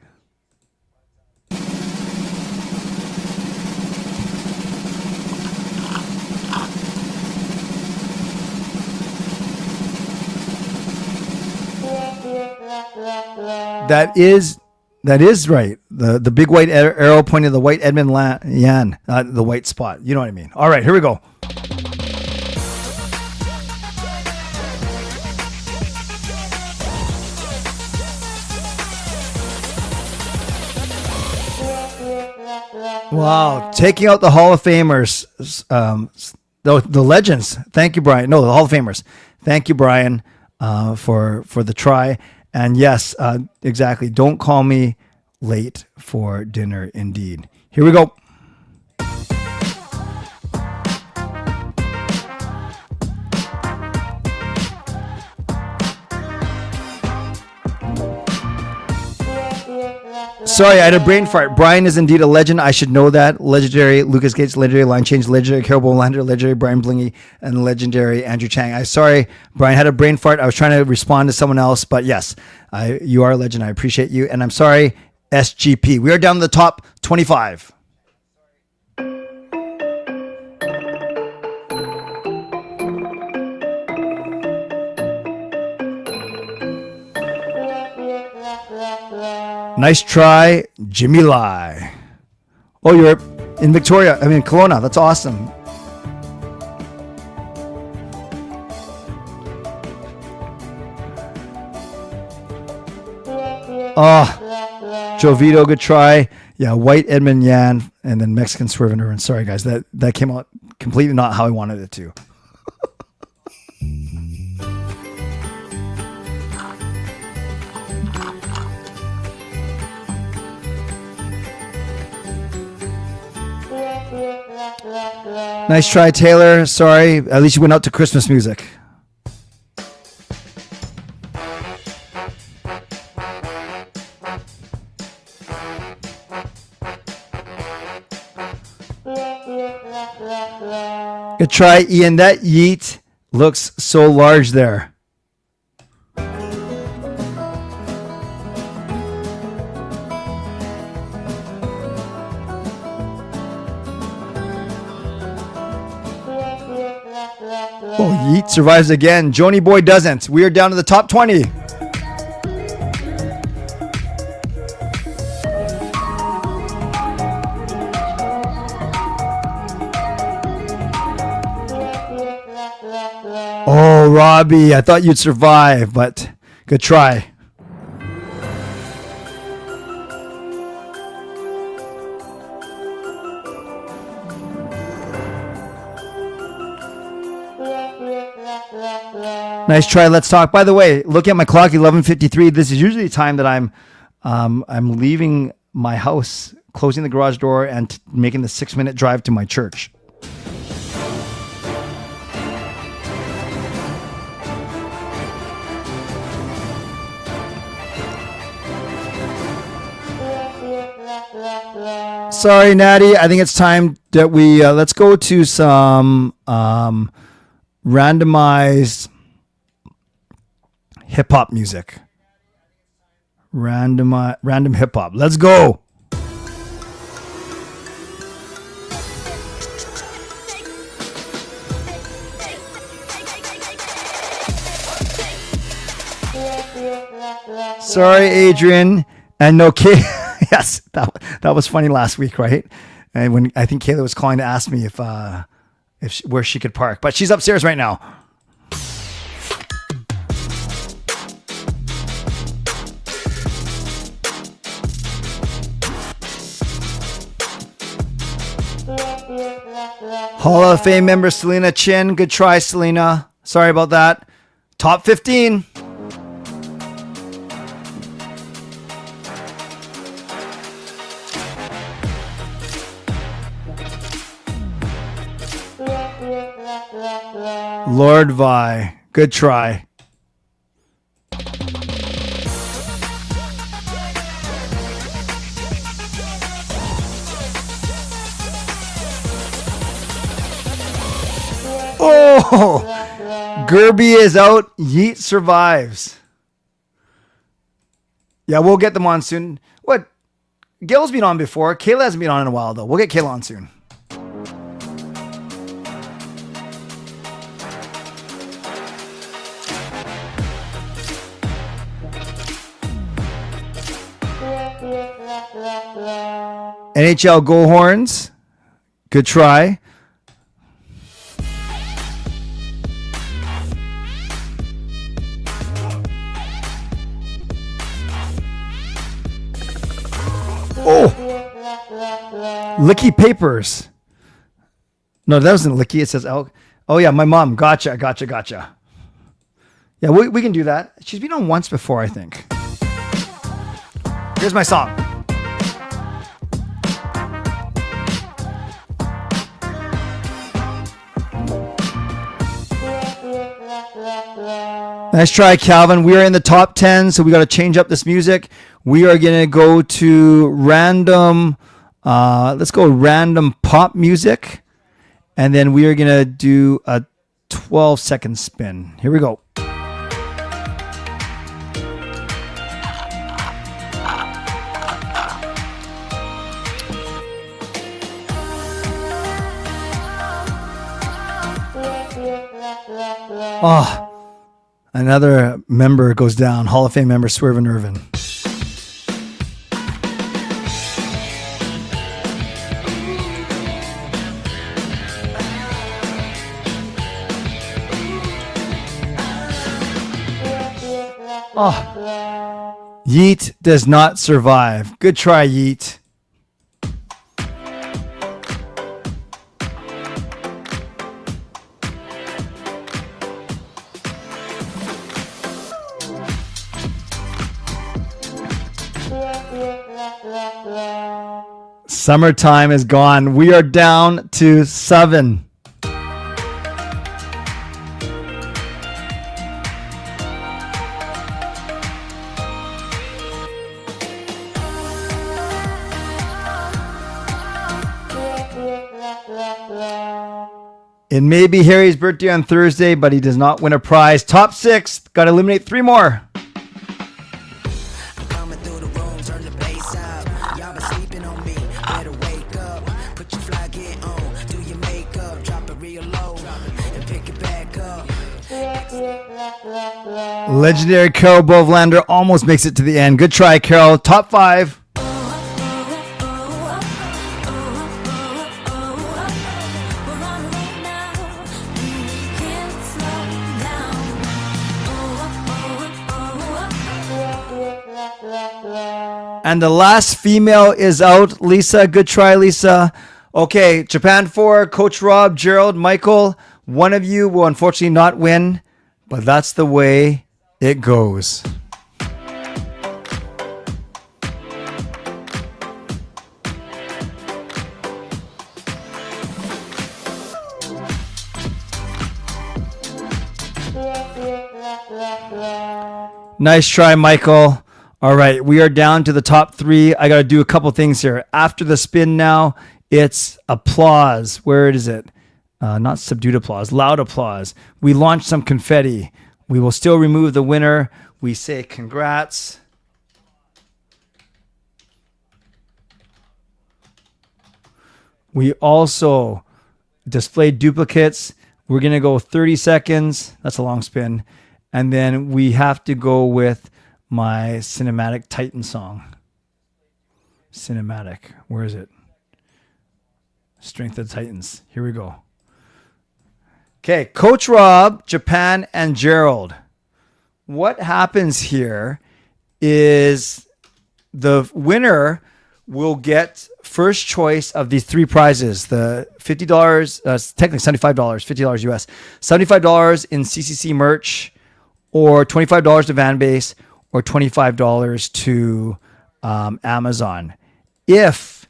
That is right. The big white arrow pointing to the white Edmund Yan, the white spot. You know what I mean. All right, here we go. Wow, taking out the Hall of Famers. The legends. Thank you, Brian. No, the Hall of Famers. Thank you, Brian, for the try. And yes, exactly. Don't call me late for dinner. Indeed. Here we go. Sorry, I had a brain fart. Brian is indeed a legend. I should know that. Legendary Lucas Gates, legendary Line Change, legendary Carol Bovenlander, legendary Brian Blingy, and legendary Andrew Chang. I'm sorry, Brian had a brain fart. I was trying to respond to someone else, but yes, you are a legend. I appreciate you. And I'm sorry, SGP. We are down to the top 25. Nice try, Jimmy Lai. Oh, you're in Kelowna. That's awesome. Oh, Jovito, good try. Yeah, White, Edmund Yan, and then Mexican Swervin' Irvin. Sorry, guys. That came out completely not how I wanted it to. Nice try, Taylor. Sorry. At least you went out to Christmas music. Good try, Ian. That yeet looks so large there. Oh, Yeet survives again. Joni Boy doesn't. We are down to the top 20. Oh, Robbie, I thought you'd survive, but good try. Nice try. Let's talk. By the way, look at my clock, 11:53. This is usually the time that I'm leaving my house, closing the garage door, and making the 6-minute drive to my church. Sorry, Natty. I think it's time that we let's go to some randomized hip hop music. Random hip hop. Let's go. Sorry, Adrian. And no, yes, that was funny last week, right? And when I think Kayla was calling to ask me where she could park, but she's upstairs right now. Hall of Fame member Selena Chin. Good try, Selena. Sorry about that. Top 15. Lord Vi. Good try. Oh, Gerby is out. Yeet survives. Yeah, we'll get them on soon. What? Gail's been on before. Kayla hasn't been on in a while, though. We'll get Kayla on soon. NHL Go Horns. Good try. Oh, Licky Papers. No, that wasn't Licky. It says elk. Oh yeah, my mom. Gotcha. Yeah, we can do that. She's been on once before, I think. Here's my song. Nice try, Calvin. We are in the top 10, so we got to change up this music. We are going to go to random, let's go random pop music. And then we are going to do a 12-second spin. Here we go. Oh, another member goes down. Hall of Fame member Swervin' Irvin. Oh, Yeet does not survive. Good try, Yeet. Summertime is gone. We are down to 7. It may be Harry's birthday on Thursday, but he does not win a prize. Top 6. Got to eliminate 3 more. Legendary Carol Bovenlander almost makes it to the end. Good try, Carol. Top 5. And the last female is out. Lisa, good try, Lisa. Okay, Japan 4, Coach Rob, Gerald, Michael. One of you will unfortunately not win, but that's the way it goes. Nice try, Michael. All right, we are down to the top 3. I got to do a couple things here. After the spin now, it's applause. Where is it? Not subdued applause, loud applause. We launch some confetti. We will still remove the winner. We say congrats. We also display duplicates. We're going to go 30 seconds. That's a long spin. And then we have to go with my Cinematic Titan song. Cinematic. Where is it? Strength of the Titans. Here we go. Okay, Coach Rob, Japan, and Gerald. What happens here is the winner will get first choice of these 3 prizes. The $50, technically $75, $50 US. $75 in CCC merch, or $25 to Vanbase, or $25 to Amazon. If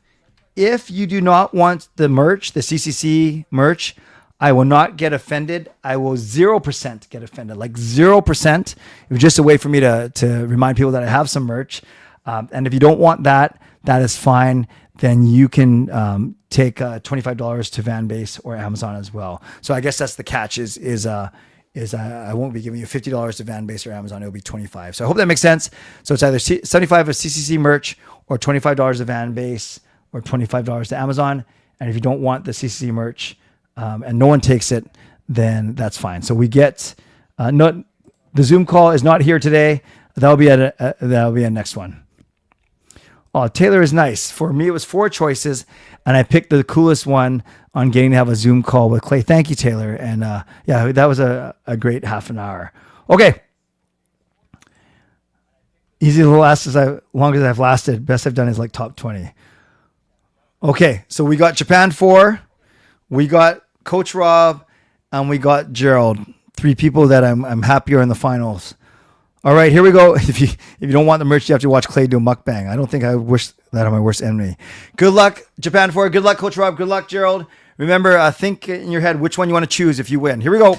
you do not want the merch, the CCC merch, I will not get offended. I will 0% get offended, like 0%. It was just a way for me to remind people that I have some merch. And if you don't want that, that is fine. Then you can take $25 to Vanbase or Amazon as well. So I guess that's the catch is I won't be giving you $50 to Vanbase or Amazon. It'll be $25. So I hope that makes sense. So it's either $75 of CCC merch or $25 to Vanbase or $25 to Amazon. And if you don't want the CCC merch, and no one takes it, then that's fine. So we get the Zoom call is not here today. That'll be a next one. Oh, Taylor is nice. For me, it was 4 choices, and I picked the coolest one on getting to have a Zoom call with Clay. Thank you, Taylor. And yeah, that was a great half an hour. Okay. Easy to last as long as I've lasted. Best I've done is like top 20. Okay, so we got Japan 4. We got Coach Rob, and we got Gerald. 3 people that I'm happy are in the finals. All right, here we go. If you don't want the merch, you have to watch Clay do a mukbang. I don't think I wish that on my worst enemy. Good luck, Japan 4. Good luck, Coach Rob. Good luck, Gerald. Remember, think in your head which one you want to choose if you win. Here we go.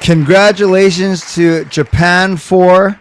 Congratulations to Japan 4.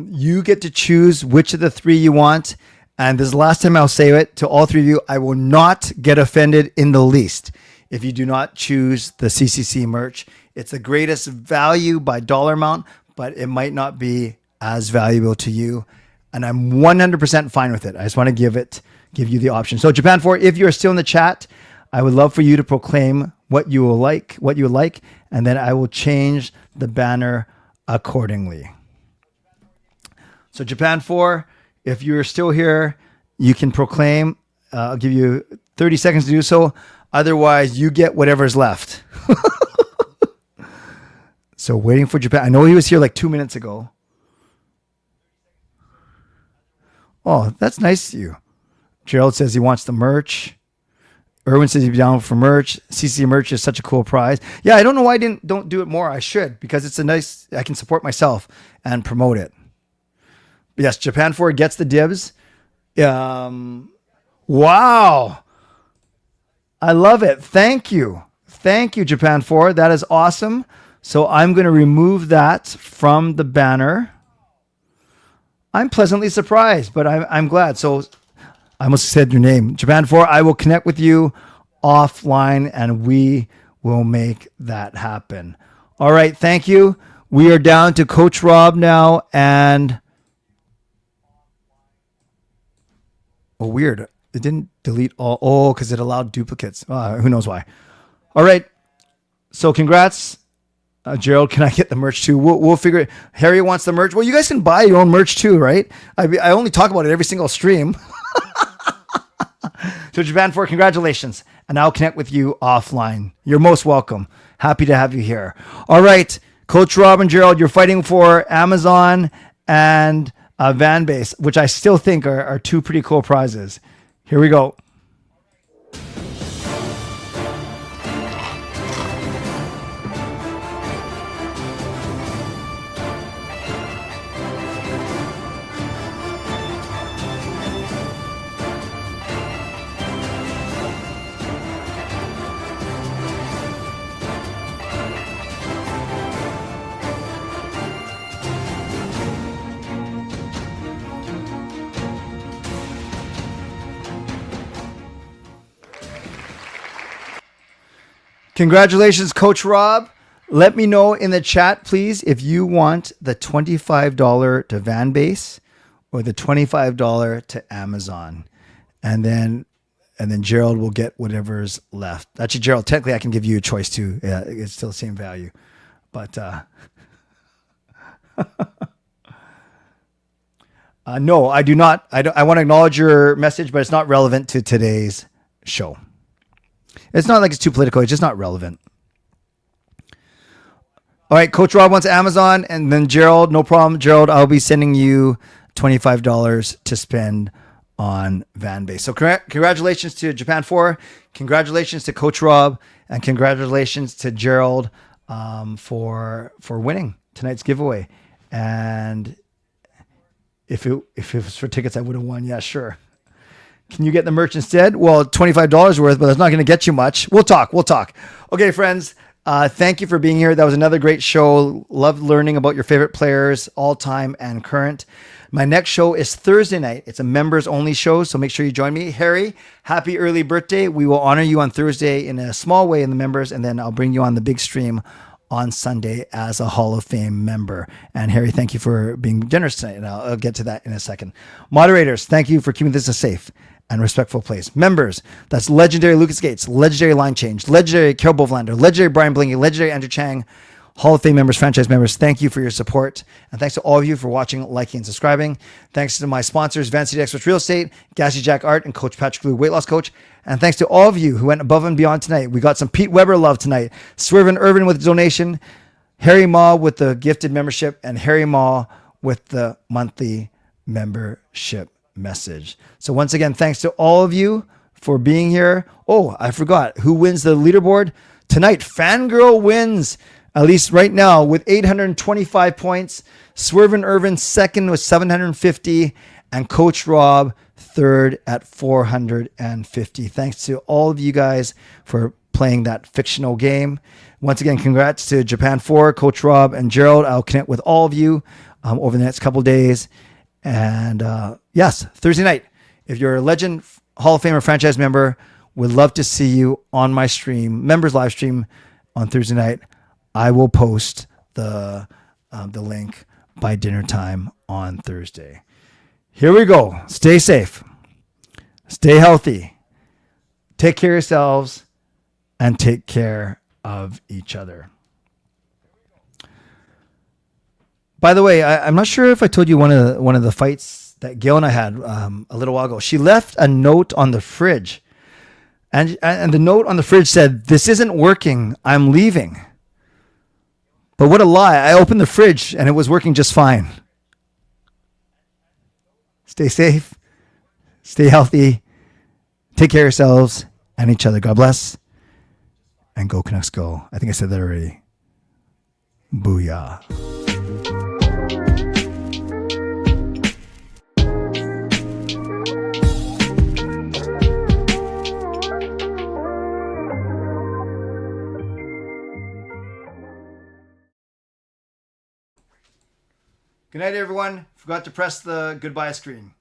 You get to choose which of the 3 you want. And this is the last time I'll say it to all 3 of you. I will not get offended in the least if you do not choose the CCC merch. It's the greatest value by dollar amount, but it might not be as valuable to you. And I'm 100% fine with it. I just want to give you the option. So Japan 4, if you're still in the chat, I would love for you to proclaim what you would like, and then I will change the banner accordingly. So Japan 4, if you're still here, you can proclaim. I'll give you 30 seconds to do so. Otherwise, you get whatever's left. So waiting for Japan. I know he was here like 2 minutes ago. Oh, that's nice of you. Gerald says he wants the merch. Erwin says he'd be down for merch. CC merch is such a cool prize. Yeah, I don't know why I don't do it more. I should, because it's I can support myself and promote it. But yes, Japan 4 gets the dibs. Wow. I love it. Thank you. Thank you, Japan 4. That is awesome. So I'm going to remove that from the banner. I'm pleasantly surprised, but I'm glad. So I almost said your name. Japan 4, I will connect with you offline and we will make that happen. All right, thank you. We are down to Coach Rob now and... Oh, weird. It didn't delete all... Oh, because it allowed duplicates. Who knows why. All right. So congrats. Gerald, can I get the merch too? We'll figure it. Harry wants the merch. Well, you guys can buy your own merch too, right? I only talk about it every single stream. So Japan 4, congratulations. And I'll connect with you offline. You're most welcome. Happy to have you here. All right. Coach Rob and Gerald, you're fighting for Amazon and Van Base, which I still think are 2 pretty cool prizes. Here we go. Congratulations, Coach Rob. Let me know in the chat, please, if you want the $25 to Van Base or the $25 to Amazon. And then Gerald will get whatever's left. Actually, Gerald, technically I can give you a choice too. Yeah, it's still the same value. But no, I do not. I want to acknowledge your message, but it's not relevant to today's show. It's not like it's too political. It's just not relevant. All right. Coach Rob wants Amazon. And then Gerald, no problem. Gerald, I'll be sending you $25 to spend on Van Base. So congratulations to Japan 4. Congratulations to Coach Rob. And congratulations to Gerald for winning tonight's giveaway. And if it was for tickets, I would have won. Yeah, sure. Can you get the merch instead? Well, $25 worth, but that's not going to get you much. We'll talk. Okay, friends. Thank you for being here. That was another great show. Loved learning about your favorite players, all time and current. My next show is Thursday night. It's a members only show, so make sure you join me. Harry, happy early birthday. We will honor you on Thursday in a small way in the members, and then I'll bring you on the big stream on Sunday as a Hall of Fame member. And Harry, thank you for being generous tonight. And I'll get to that in a second. Moderators, thank you for keeping this a safe and respectful place. Members, that's legendary Lucas Gates, legendary Line Change, legendary Carol Bovenlander, legendary Brian Blingy, legendary Andrew Chang, Hall of Fame members, franchise members, thank you for your support. And thanks to all of you for watching, liking, and subscribing. Thanks to my sponsors, Vancouver Experts Real Estate, Gassy Jack Art, and Coach Patrick Lou, Weight Loss Coach. And thanks to all of you who went above and beyond tonight. We got some Pete Weber love tonight. Swervin Irvin with the donation, Harry Ma with the gifted membership, and Harry Ma with the monthly membership message. So once again, thanks to all of you for being here. Oh, I forgot. Who wins the leaderboard? Tonight, Fangirl wins, at least right now, with 825 points. Swervin Irvin second with 750. And Coach Rob third at 450. Thanks to all of you guys for playing that fictional game. Once again, congrats to Japan 4, Coach Rob and Gerald. I'll connect with all of you over the next couple of days. And yes, Thursday night, if you're a Legend Hall of Fame or franchise member, would love to see you on my stream, members live stream on Thursday night. I will post the link by dinner time on Thursday. Here we go. Stay safe. Stay healthy. Take care of yourselves and take care of each other. By the way, I'm not sure if I told you one of the fights that Gail and I had a little while ago. She left a note on the fridge. And the note on the fridge said, "This isn't working. I'm leaving." But what a lie. I opened the fridge and it was working just fine. Stay safe. Stay healthy. Take care of yourselves and each other. God bless. And go Canucks go. I think I said that already. Booyah. Good night, everyone. Forgot to press the goodbye screen.